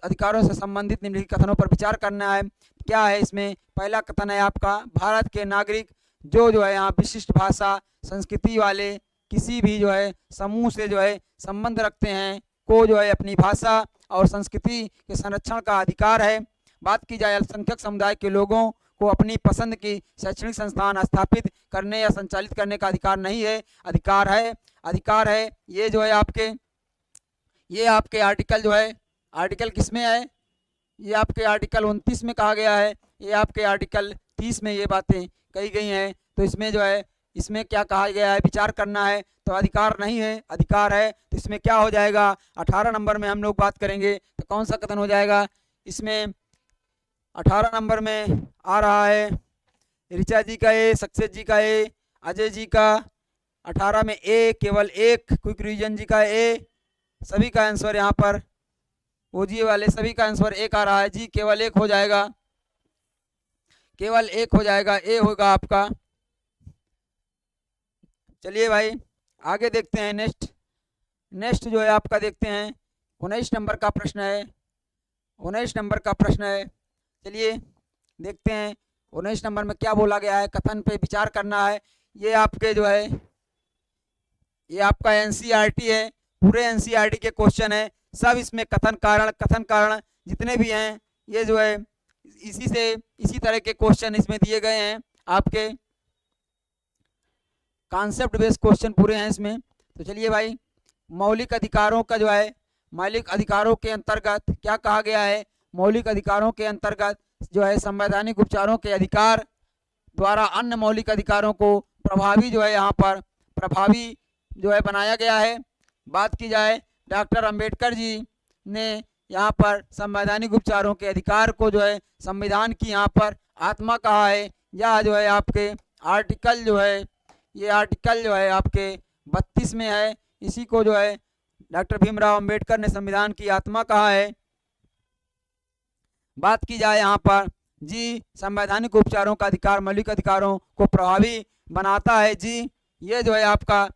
अधिकारों से संबंधित निम्नलिखित कथनों पर विचार करना है। क्या है इसमें? पहला कथन है आपका, भारत के नागरिक जो है यहाँ विशिष्ट भाषा संस्कृति वाले किसी भी जो है समूह से जो है संबंध रखते हैं को जो है अपनी भाषा और संस्कृति के संरक्षण का अधिकार है। बात की जाए अल्पसंख्यक समुदाय के लोगों को अपनी पसंद की शैक्षणिक संस्थान स्थापित करने या संचालित करने का अधिकार नहीं है, अधिकार है। ये जो है ये आपके आर्टिकल जो है, आर्टिकल किस में है? ये आपके आर्टिकल 29 में कहा गया है। ये आपके आर्टिकल 30 में ये बातें कही गई हैं। तो इसमें जो है इसमें क्या कहा गया है? विचार करना है। तो अधिकार नहीं है, अधिकार है। तो इसमें क्या हो जाएगा? 18 नंबर में हम लोग बात करेंगे तो कौन सा कथन हो जाएगा इसमें? 18 नंबर में आ रहा है ऋचा जी का ए, सक्सेस जी का ए, अजय जी का 18 में ए, केवल एक, क्विक रिवीजन जी का ए, सभी का आंसर यहाँ पर ओजीए वाले सभी का आंसर एक आ रहा है जी। केवल एक हो जाएगा, केवल एक हो जाएगा, ए होगा आपका। चलिए भाई आगे देखते हैं। नेक्स्ट जो है आपका देखते हैं 19 नंबर का प्रश्न है। 19 नंबर का प्रश्न है। चलिए देखते हैं 19 नंबर में क्या बोला गया है, कथन पे विचार करना है। ये आपके जो है ये आपका एनसीईआरटी है, पूरे एनसीईआरटी के क्वेश्चन है सब। इसमें कथन कारण जितने भी हैं ये जो है इसी तरह के क्वेश्चन इसमें दिए गए हैं। आपके कॉन्सेप्ट बेस्ड क्वेश्चन पूरे हैं इसमें। तो चलिए भाई, मौलिक अधिकारों का जो है, मौलिक अधिकारों के अंतर्गत क्या कहा गया है। मौलिक अधिकारों के अंतर्गत जो है संवैधानिक उपचारों के अधिकार द्वारा अन्य मौलिक अधिकारों को प्रभावी जो है यहाँ पर प्रभावी जो है बनाया गया है। बात की जाए, डॉक्टर अंबेडकर जी ने यहाँ पर संवैधानिक उपचारों के अधिकार को जो है संविधान की यहाँ पर आत्मा कहा है। यह जो है आपके आर्टिकल जो है, ये आर्टिकल जो है आपके 32 में है। इसी को जो है डॉक्टर भीमराव अंबेडकर ने संविधान की आत्मा कहा है। बात की जाए यहाँ पर जी, संवैधानिक उपचारों का अधिकार मौलिक अधिकारों को प्रभावी बनाता है जी। ये जो है आपका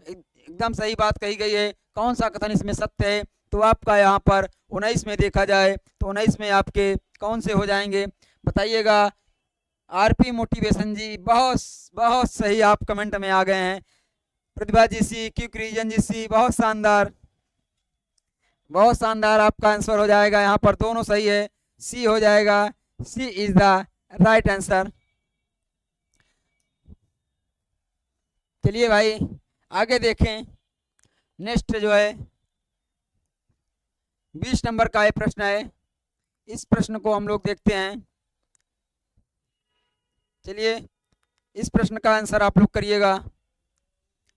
एकदम सही बात कही गई है। कौन सा कथन इसमें सत्य है, तो आपका यहाँ पर 19 में देखा जाए तो 19 में आपके कौन से हो जाएंगे बताइएगा। आरपी मोटिवेशन जी, बहुत बहुत सही, आप कमेंट में आ गए हैं। प्रतिभा जी सी, क्विक रीजन जी सी, बहुत शानदार, बहुत शानदार, आपका आंसर हो जाएगा यहाँ पर। दोनों सही है, सी हो जाएगा, सी इज द राइट आंसर। चलिए भाई आगे देखें। नेक्स्ट जो है 20 नंबर का ये प्रश्न है। इस प्रश्न को हम लोग देखते हैं। चलिए इस प्रश्न का आंसर आप लोग करिएगा।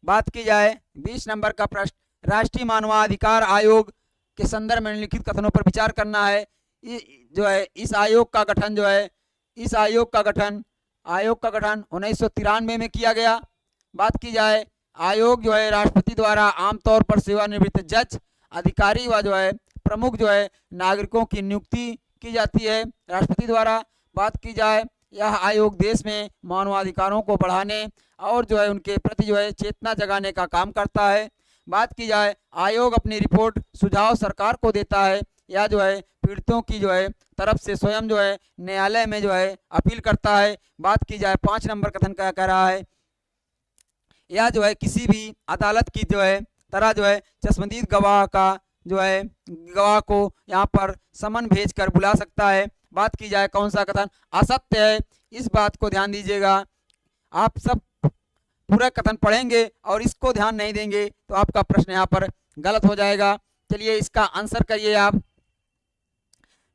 बात की जाए 20 नंबर का प्रश्न, राष्ट्रीय मानवाधिकार आयोग के संदर्भ में निम्नलिखित कथनों पर विचार करना है। जो है इस आयोग का गठन जो है, इस आयोग का गठन 1993 में किया गया। बात की जाए, आयोग जो है राष्ट्रपति द्वारा आमतौर पर सेवानिवृत्त जज, अधिकारी व जो है प्रमुख जो है नागरिकों की नियुक्ति की जाती है राष्ट्रपति द्वारा। बात की जाए, यह आयोग देश में मानवाधिकारों को बढ़ाने और जो है उनके प्रति जो है चेतना जगाने का काम करता है। बात की जाए, आयोग अपनी रिपोर्ट सुझाव सरकार को देता है या जो है पीड़ितों की जो है तरफ से स्वयं जो है न्यायालय में जो है अपील करता है। बात की जाए 5 नंबर कथन क्या कह रहा है, या जो है किसी भी अदालत की जो है तरह जो है चश्मदीद गवाह का जो है गवाह को यहाँ पर समन भेज कर बुला सकता है। बात की जाए कौन सा कथन असत्य है, इस बात को ध्यान दीजिएगा। आप सब पूरा कथन पढ़ेंगे और इसको ध्यान नहीं देंगे तो आपका प्रश्न यहाँ पर गलत हो जाएगा। चलिए इसका आंसर करिए आप,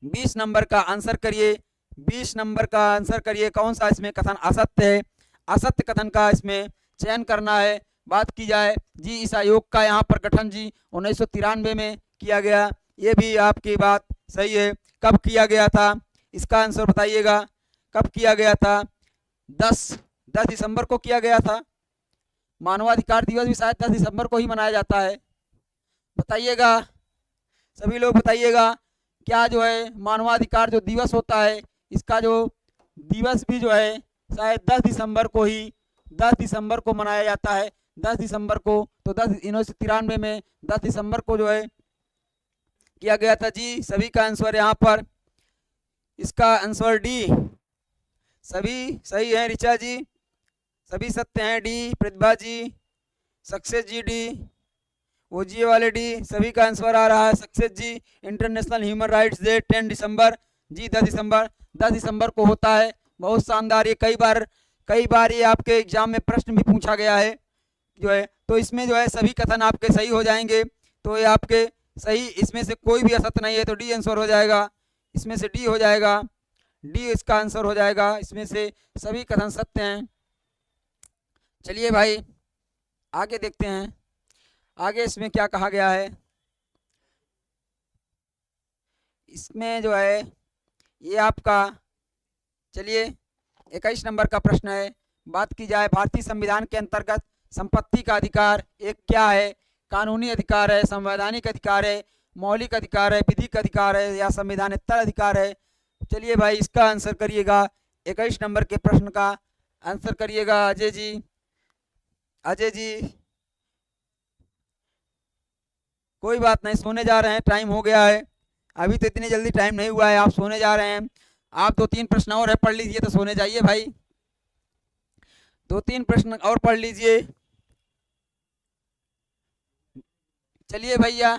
20 नंबर का आंसर करिए, 20 नंबर का आंसर करिए। कौन सा इसमें कथन असत्य है, असत्य कथन का इसमें चयन करना है। बात की जाए जी, इस आयोग का यहाँ पर गठन जी 1993 में किया गया। ये भी आपकी बात सही है। कब किया गया था, इसका आंसर बताइएगा। कब किया गया था, 10 दिसंबर को किया गया था। मानवाधिकार दिवस भी शायद 10 दिसंबर को ही मनाया जाता है। बताइएगा सभी लोग, बताइएगा क्या जो है मानवाधिकार जो दिवस होता है, इसका जो दिवस भी जो है शायद 10 दिसंबर को मनाया जाता है। 10 दिसंबर को, तो 1993 में 10 दिसंबर को जो है किया गया था जी। सभी का आंसर यहाँ पर, इसका आंसर डी, सभी सही है। ऋचा जी सभी सत्य हैं, डी। प्रतिभा जी, सक्सेस जी डी, ओजीए वाले डी, सभी का आंसर आ रहा है सक्सेस जी। इंटरनेशनल ह्यूमन राइट्स डे 10 दिसंबर जी, 10 दिसंबर को होता है। बहुत शानदार, ये कई बार ये आपके एग्जाम में प्रश्न भी पूछा गया है जो है। तो इसमें जो है सभी कथन आपके सही हो जाएंगे। तो ये आपके सही, इसमें से कोई भी असत्य नहीं है, तो डी आंसर हो जाएगा। इसमें से डी हो जाएगा, डी इसका आंसर हो जाएगा। इसमें से सभी कथन सत्य हैं। चलिए भाई आगे देखते हैं, आगे इसमें क्या कहा गया है। इसमें जो है ये आपका, चलिए 21 नंबर का प्रश्न है। बात की जाए, भारतीय संविधान के अंतर्गत संपत्ति का अधिकार एक क्या है, कानूनी अधिकार है, संवैधानिक अधिकार है, मौलिक अधिकार है, विधिक अधिकार है या संविधानेतर अधिकार है। चलिए भाई इसका आंसर करिएगा। 21 नंबर के प्रश्न का आंसर करिएगा अजय जी। अजय जी कोई बात नहीं, सोने जा रहे हैं, टाइम हो गया है। अभी तो इतनी जल्दी टाइम नहीं हुआ है, आप सोने जा रहे हैं। आप 2-3 प्रश्न और है पढ़ लीजिए तो सोने जाइए भाई। 2-3 प्रश्न और पढ़ लीजिए। चलिए भैया,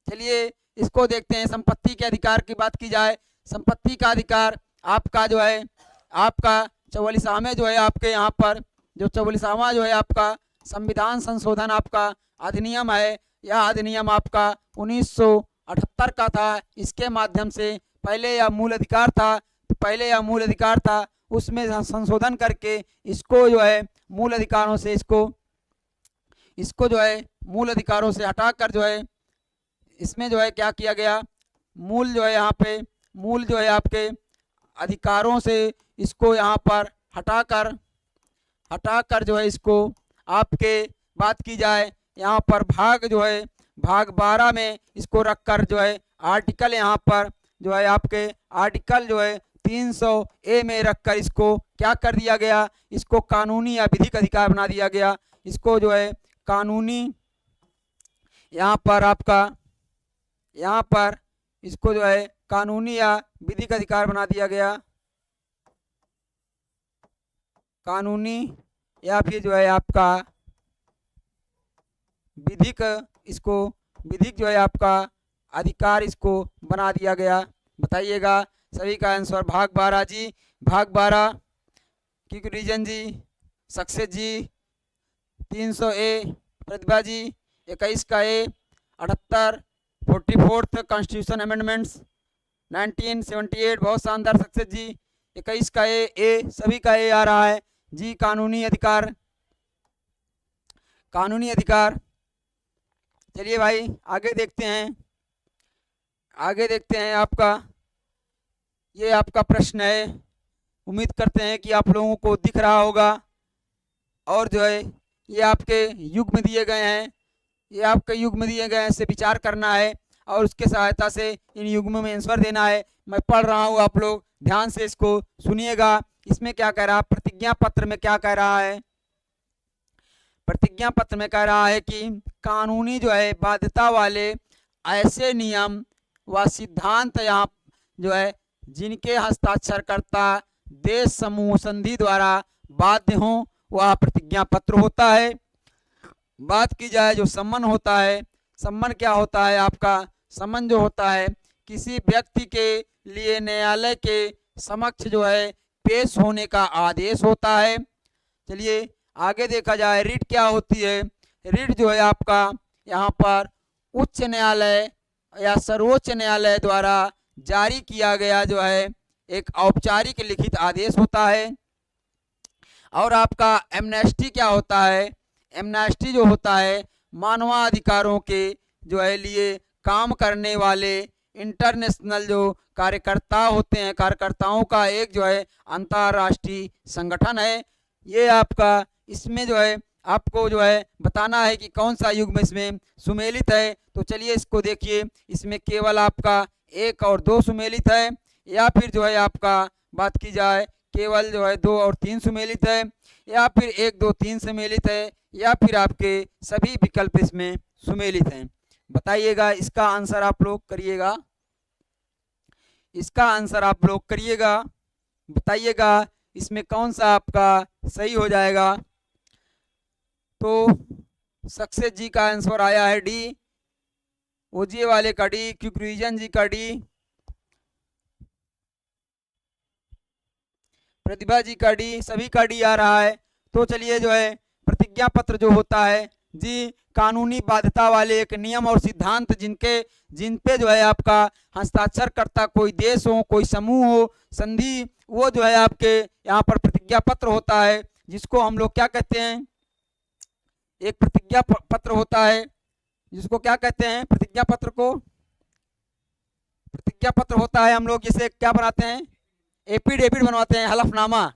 चलिए इसको देखते हैं। संपत्ति के अधिकार की बात की जाए, संपत्ति का अधिकार आपका जो है, आपका 44वां में जो है आपके यहाँ पर जो 44वां जो है आपका संविधान संशोधन आपका अधिनियम है, यह अधिनियम आपका 1978 का था। इसके माध्यम से पहले यह मूल अधिकार था, तो पहले यह मूल अधिकार था, उसमें संशोधन करके इसको जो है मूल अधिकारों से इसको जो है मूल अधिकारों से हटाकर जो है इसमें जो है क्या किया गया, मूल जो है यहाँ पे मूल जो है आपके अधिकारों से इसको यहाँ पर हटाकर जो है इसको आपके बात की जाए, यहाँ पर भाग जो है भाग 12 में इसको रखकर जो है आर्टिकल यहाँ पर जो है आपके आर्टिकल जो है 300A में रखकर इसको क्या कर दिया गया, इसको कानूनी या विधिक अधिकार बना दिया गया। इसको जो है कानूनी यहाँ पर आपका यहाँ पर इसको जो है कानूनी या विधिक अधिकार बना दिया गया, कानूनी या फिर जो है आपका विधिक, इसको विधिक जो है आपका अधिकार इसको बना दिया गया। बताइएगा सभी का आंसर भाग 12 जी, भाग 12 क्विक रीजन जी, सक्सेस जी 300A, प्रतिभा जी 21 का ए, 78 44th कॉन्स्टिट्यूशन अमेंडमेंट्स 1978, बहुत शानदार सक्सेस जी 21 का ए सभी का ए आ रहा है जी। कानूनी अधिकार, कानूनी अधिकार। चलिए भाई आगे देखते हैं, आगे देखते हैं। आपका ये आपका प्रश्न है, उम्मीद करते हैं कि आप लोगों को दिख रहा होगा। और जो है ये आपके युग में दिए गए हैं, ये आपके युग में दिए गए हैं, इससे विचार करना है और उसके सहायता से इन युग्मों में आंसर देना है। मैं पढ़ रहा हूँ, आप लोग ध्यान से इसको सुनिएगा। इसमें क्या कह रहा है, प्रतिज्ञा पत्र में क्या कह रहा है, प्रतिज्ञा पत्र में कह रहा है कि कानूनी जो है बाध्यता वाले ऐसे नियम व सिद्धांत यहाँ जो है जिनके हस्ताक्षरकर्ता देश समूह संधि द्वारा बाध्य हों, वह प्रतिज्ञा पत्र होता है। बात की जाए जो सम्मन होता है, सम्मन क्या होता है आपका, सम्मन जो होता है किसी व्यक्ति के लिए न्यायालय के समक्ष जो है पेश होने का आदेश होता है। चलिए आगे देखा जाए रिट क्या होती है। रिट जो है आपका यहाँ पर उच्च न्यायालय या सर्वोच्च न्यायालय द्वारा जारी किया गया जो है एक औपचारिक लिखित आदेश होता है। और आपका एमनेस्टी क्या होता है, एमनेस्टी जो होता है मानवाधिकारों के जो है लिए काम करने वाले इंटरनेशनल जो कार्यकर्ता होते हैं, कार्यकर्ताओं का एक जो है अंतर्राष्ट्रीय संगठन है। ये आपका इसमें जो है आपको जो है बताना है कि कौन सा युग में इसमें सुमेलित है। तो चलिए इसको देखिए, इसमें केवल आपका 1 और 2 सुमेलित है, या फिर जो है आपका बात की जाए केवल जो है 2 और 3 सुमेलित है, या फिर 1 2 3 सुमेलित है, या फिर आपके सभी विकल्प इसमें सुमेलित हैं। बताइएगा इसका आंसर आप लोग करिएगा, इसका आंसर आप लोग करिएगा, बताइएगा इसमें कौन सा आपका सही हो जाएगा। तो सक्सेस जी का आंसर आया है डी, ओजीए वाले का डी, क्विक रिवीजन जी का डी, प्रतिभा जी का डी, सभी का डी आ रहा है। तो चलिए जो है प्रतिज्ञा पत्र जो होता है जी कानूनी बाध्यता वाले एक नियम और सिद्धांत जिन पे जो है आपका हस्ताक्षर करता कोई देश हो, कोई समूह हो, संधि, वो जो है आपके यहाँ पर प्रतिज्ञा पत्र होता है, जिसको हम लोग क्या कहते हैं, एक प्रतिज्ञा पत्र होता है जिसको क्या कहते हैं, प्रतिज्ञा पत्र को, प्रतिज्ञा पत्र होता है हम लोग जिसे क्या बनाते हैं, एफिडेविट बनवाते हैं, हलफनामा।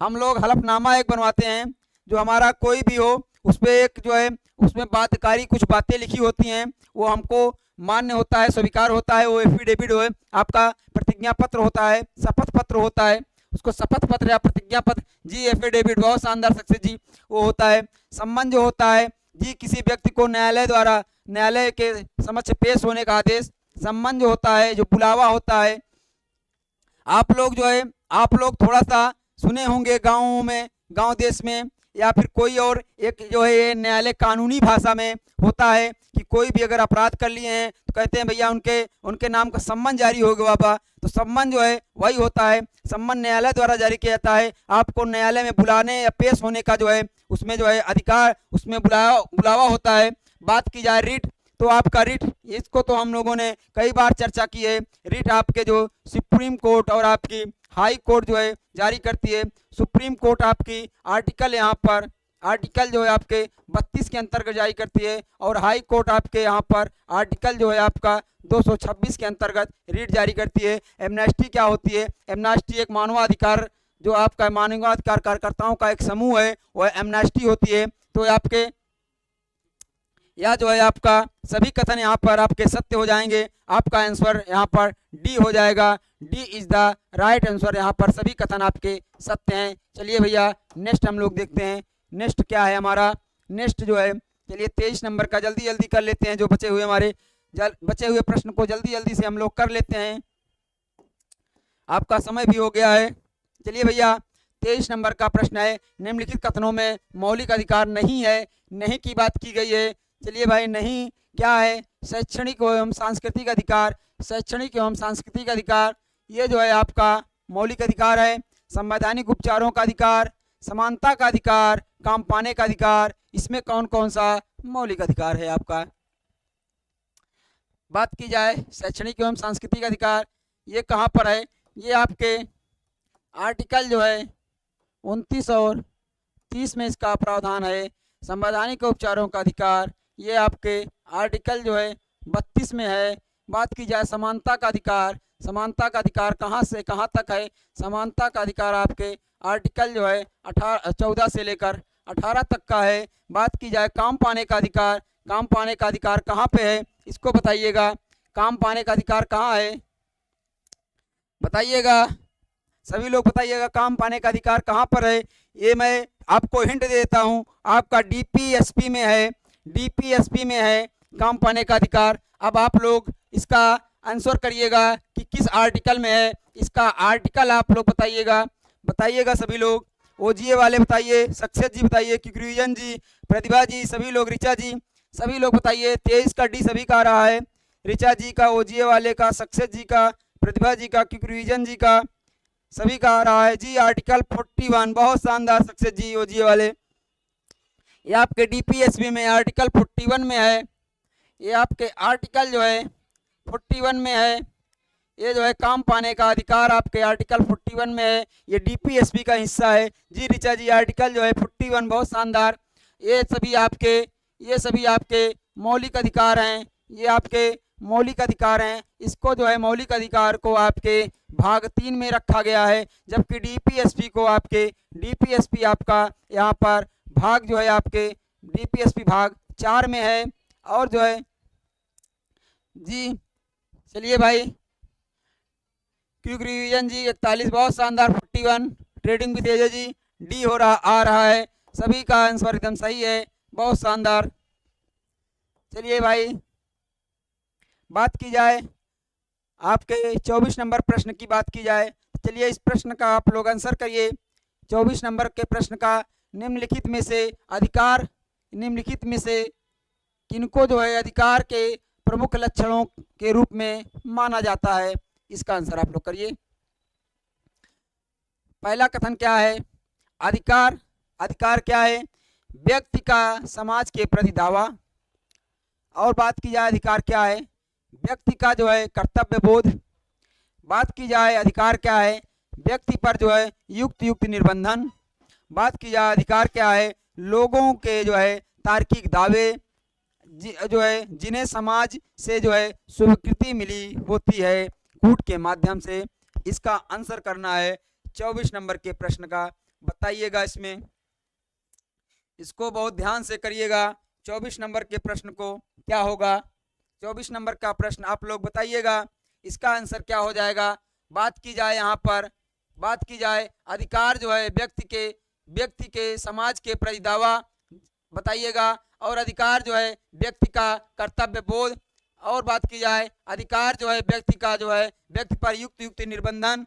हम लोग हलफनामा एक बनवाते हैं, जो हमारा कोई भी हो उस पर एक जो है उसमें बाध्यकारी कुछ बातें लिखी होती हैं, वो हमको मान्य होता है, स्वीकार होता है, वो एफिडेविट हो आपका प्रतिज्ञा पत्र होता है, शपथ पत्र होता है, उसको शपथ पत्र या प्रतिज्ञा पत्र जी, एफिडेविट, बहुत शानदार सक्सेस जी, वो होता है। सम्मन जो होता है जी किसी व्यक्ति को न्यायालय द्वारा न्यायालय के समक्ष पेश होने का आदेश। सम्मन जो होता है जो बुलावा होता है आप लोग जो है, आप लोग थोड़ा सा सुने होंगे गाँवों में, गांव देश में, या फिर कोई और एक जो है ये न्यायालय कानूनी भाषा में होता है कि कोई भी अगर अपराध कर लिए हैं तो कहते हैं भैया उनके उनके नाम का सम्मन जारी हो गया बाबा। तो सम्मन जो है वही होता है, सम्मन न्यायालय द्वारा जारी किया जाता है। आपको न्यायालय में बुलाने या पेश होने का जो है उसमें जो है अधिकार, उसमें बुलावा होता है। बात की जाए रिट, तो आपका रिट, इसको तो हम लोगों ने कई बार चर्चा की है। रिट आपके जो सुप्रीम कोर्ट और आपकी हाई कोर्ट जो है जारी करती है। सुप्रीम कोर्ट आपकी आर्टिकल यहाँ पर आर्टिकल जो है आपके 32 के अंतर्गत जारी करती है, और हाई कोर्ट आपके यहाँ पर आर्टिकल जो है आपका 226 के अंतर्गत रीट जारी करती है। एमनेस्टी क्या होती है? एमनेस्टी एक मानवाधिकार, जो आपका मानवाधिकार कार्यकर्ताओं का एक समूह है, वह एमनेस्टी होती है। तो आपके यह जो है आपका सभी कथन यहाँ पर आपके सत्य हो जाएंगे। आपका आंसर यहाँ पर डी हो जाएगा। D is the right answer. यहाँ पर सभी कथन आपके सत्य हैं। चलिए भैया नेक्स्ट हम लोग देखते हैं, नेक्स्ट क्या है हमारा। नेक्स्ट जो है, चलिए 23 नंबर का जल्दी जल्दी कर लेते हैं। जो बचे हुए हमारे बचे हुए प्रश्न को जल्दी जल्दी से हम लोग कर लेते हैं, आपका समय भी हो गया है। चलिए भैया 23 नंबर का प्रश्न है, निम्नलिखित कथनों में मौलिक अधिकार नहीं है। नहीं की बात की गई है। चलिए भाई नहीं क्या है? शैक्षणिक एवं सांस्कृतिक अधिकार। शैक्षणिक एवं सांस्कृतिक अधिकार ये जो है आपका मौलिक अधिकार है। संवैधानिक उपचारों का अधिकार, समानता का अधिकार, काम पाने का अधिकार, इसमें कौन कौन सा मौलिक अधिकार है आपका? बात की जाए शैक्षणिक एवं सांस्कृतिक अधिकार, ये कहाँ पर है? ये आपके आर्टिकल जो है 29 और 30 में इसका प्रावधान है। संवैधानिक उपचारों का अधिकार ये आपके आर्टिकल जो है 32 में है। बात की जाए समानता का अधिकार, समानता का अधिकार कहाँ से कहाँ तक है? समानता का अधिकार आपके आर्टिकल जो है 14 से लेकर 18 तक का है। बात की जाए काम पाने का अधिकार, काम पाने का अधिकार कहाँ पे है? इसको बताइएगा। काम पाने का अधिकार कहाँ है? बताइएगा, सभी लोग बताइएगा काम पाने का अधिकार कहाँ पर है। ये मैं आपको हिंट दे देता हूँ, आपका डीपीएसपी में है। डीपीएसपी में है काम पाने का अधिकार। अब आप लोग इसका आंसर करिएगा कि किस आर्टिकल में है। इसका आर्टिकल आप लोग बताइएगा, बताइएगा सभी लोग। ओजीए वाले बताइए, सक्सेस जी बताइए, किक्रिजन जी, प्रतिभा जी, सभी लोग, रिचा जी, सभी लोग बताइए। 23 का डी सभी का आ रहा है, रिचा जी का, ओजीए वाले का, सक्सेस जी का, प्रतिभा जी का, किक्रिजन जी का, सभी का आ रहा है जी। आर्टिकल 41, बहुत शानदार सक्सेस जी, ओजीए वाले। ये आपके डीपीएसपी में आर्टिकल 41 में है। ये आपके आर्टिकल जो है 41 में है। ये जो है काम पाने का अधिकार आपके आर्टिकल 41 में है। ये डीपीएसपी का हिस्सा है जी। रिचा जी आर्टिकल जो है 41, बहुत शानदार। ये सभी आपके मौलिक अधिकार हैं। ये आपके मौलिक अधिकार हैं। इसको जो है मौलिक अधिकार को आपके भाग 3 में रखा गया है, जबकि डीपीएसपी आपका यहाँ पर भाग जो है आपके डीपीएसपी भाग 4 में है। और जो है जी, चलिए भाई, क्विक रिवीजन जी 41, बहुत शानदार। 41 ट्रेडिंग भी तेज जी, डी आ रहा है। सभी का आंसर एकदम सही है, बहुत शानदार। चलिए भाई बात की जाए आपके 24 नंबर प्रश्न की बात की जाए। चलिए इस प्रश्न का आप लोग आंसर करिए। 24 नंबर के प्रश्न का निम्नलिखित में से किनको जो है अधिकार के प्रमुख लक्षणों के रूप में माना जाता है? इसका आंसर आप लोग करिए। पहला कथन क्या है? अधिकार क्या है? व्यक्ति का समाज के प्रति दावा। और बात की जाए अधिकार क्या है? व्यक्ति का जो है कर्तव्य बोध। बात की जाए अधिकार क्या है? व्यक्ति पर जो है युक्त निर्बंधन। बात की जाए अधिकार क्या है? लोगों के जो है तार्किक दावे जो है जिन्हें समाज से जो है स्वीकृति मिली होती है कूट के माध्यम से। इसका आंसर करना है 24 नंबर के प्रश्न का। बताइएगा इसमें, इसको बहुत ध्यान से करिएगा। 24 नंबर के प्रश्न को क्या होगा? 24 नंबर का प्रश्न आप लोग बताइएगा, इसका आंसर क्या हो जाएगा? बात की जाए यहाँ पर, बात की जाए अधिकार जो है व्यक्ति के समाज के प्रति दावा, बताइएगा। और अधिकार जो है व्यक्ति का कर्तव्य बोध। और बात की जाए अधिकार जो है व्यक्ति का जो है व्यक्ति पर युक्त निर्बंधन।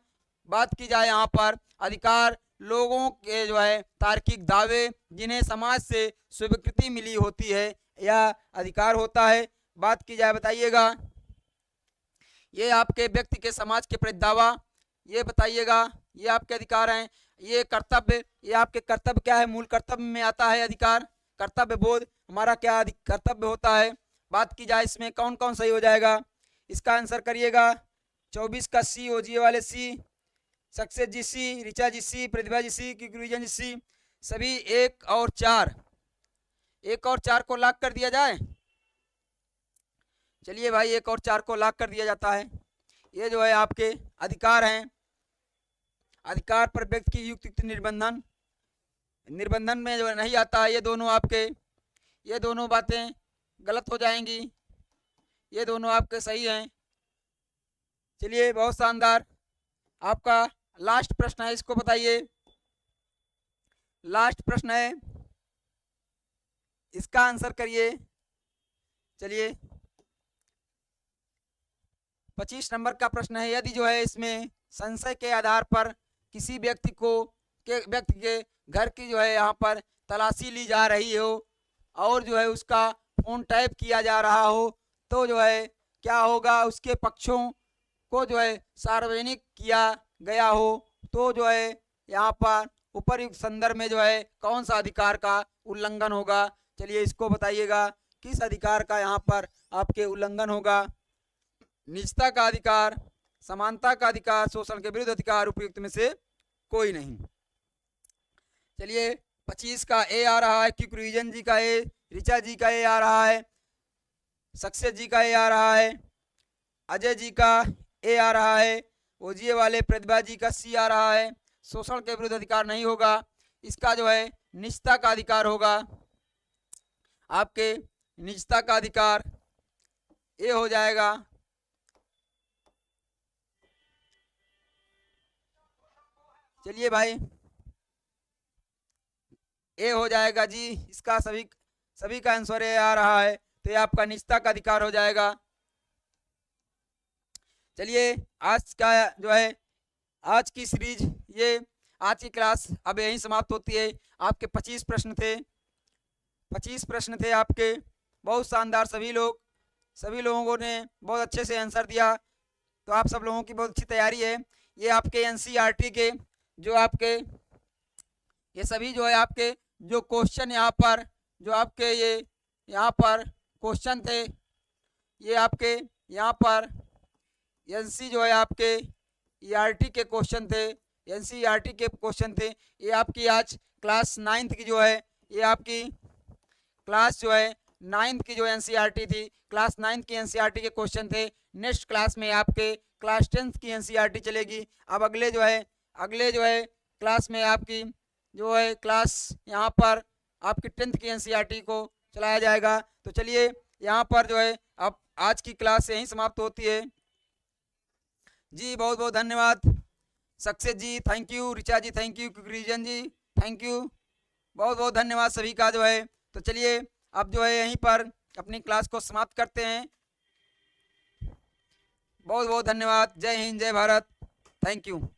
बात की जाए यहाँ पर अधिकार लोगों के जो है तार्किक दावे जिन्हें समाज से स्वीकृति मिली होती है, यह अधिकार होता है। बात की जाए, बताइएगा, ये आपके व्यक्ति के समाज के प्रति दावा, ये बताइएगा, ये आपके अधिकार हैं। ये कर्तव्य, ये आपके कर्तव्य क्या है, मूल कर्तव्य में आता है अधिकार, कर्तव्य बोध हमारा क्या कर्तव्य होता है। बात की जाए इसमें कौन कौन सही हो जाएगा, इसका आंसर करिएगा। 24 का सी, ओजीए वाले सी, सक्सेस जी सी, ऋचा जी सी, प्रतिभा जी सी, क्रिजन जी सी, सभी 1 और 4 को लॉक कर दिया जाए। चलिए भाई, 1 और 4 को लॉक कर दिया जाता है। ये जो है आपके अधिकार हैं। अधिकार पर व्यक्ति की युक्त निर्बंधन, निर्बंधन में जो नहीं आता है, ये दोनों आपके, ये दोनों बातें गलत हो जाएंगी, ये दोनों आपके सही हैं। चलिए, बहुत शानदार। आपका लास्ट प्रश्न है, इसको बताइए। लास्ट प्रश्न है, इसका आंसर करिए। चलिए, 25 नंबर का प्रश्न है, यदि जो है इसमें संशय के आधार पर किसी व्यक्ति के घर की जो है यहाँ पर तलाशी ली जा रही हो और जो है उसका फोन टैप किया जा रहा हो, तो जो है क्या होगा, उसके पक्षों को जो है सार्वजनिक किया गया हो, तो जो है यहाँ पर उपरयुक्त संदर्भ में जो है कौन सा अधिकार का उल्लंघन होगा। चलिए, इसको बताइएगा, किस अधिकार का यहाँ पर आपके उल्लंघन होगा। निजता का अधिकार, समानता का अधिकार, शोषण के विरुद्ध अधिकार, उपयुक्त में से कोई नहीं। चलिए, 25 का ए आ रहा है, क्रिजन जी का ए, ऋचा जी का ए आ रहा है, सक्सेस जी का ए आ रहा है, अजय जी का ए आ रहा है, ओजीए वाले प्रतिभा जी का सी आ रहा है। शोषण के विरुद्ध अधिकार नहीं होगा, इसका जो है निजता का अधिकार होगा। आपके निजता का अधिकार ए हो जाएगा। चलिए भाई, ए हो जाएगा जी, इसका सभी का आंसर ए आ रहा है, तो ये आपका निजता का अधिकार हो जाएगा। चलिए, आज का जो है आज की सीरीज, ये आज की क्लास अब यहीं समाप्त होती है। आपके 25 प्रश्न थे, 25 प्रश्न थे आपके, बहुत शानदार। सभी लोगों ने बहुत अच्छे से आंसर दिया, तो आप सब लोगों की बहुत अच्छी तैयारी है। ये आपके एनसीईआरटी के जो आपके ये सभी जो है आपके जो क्वेश्चन यहाँ पर जो आपके ये यहाँ पर क्वेश्चन थे, ये आपके यहाँ पर एनसी जो है आपके ईआरटी के क्वेश्चन थे, एनसीईआरटी के क्वेश्चन थे। ये आपकी आज क्लास 9th की जो है, ये आपकी क्लास जो है 9th की जो एनसीईआरटी थी, क्लास 9th की एनसीईआरटी के क्वेश्चन थे। नेक्स्ट क्लास में आपके क्लास 10th की एनसीईआरटी चलेगी। अब अगले जो है क्लास में आपकी जो है क्लास यहाँ पर आपकी 10th की एनसीईआरटी को चलाया जाएगा। तो चलिए, यहाँ पर जो है अब आज की क्लास यहीं समाप्त होती है जी। बहुत बहुत धन्यवाद। Success ji thank you, Richa ji thank you, Krijan ji thank you, बहुत बहुत धन्यवाद सभी का जो है। तो चलिए, अब जो है यहीं पर अपनी क्लास को समाप्त करते हैं। बहुत बहुत धन्यवाद। जय हिंद, जय भारत, थैंक यू।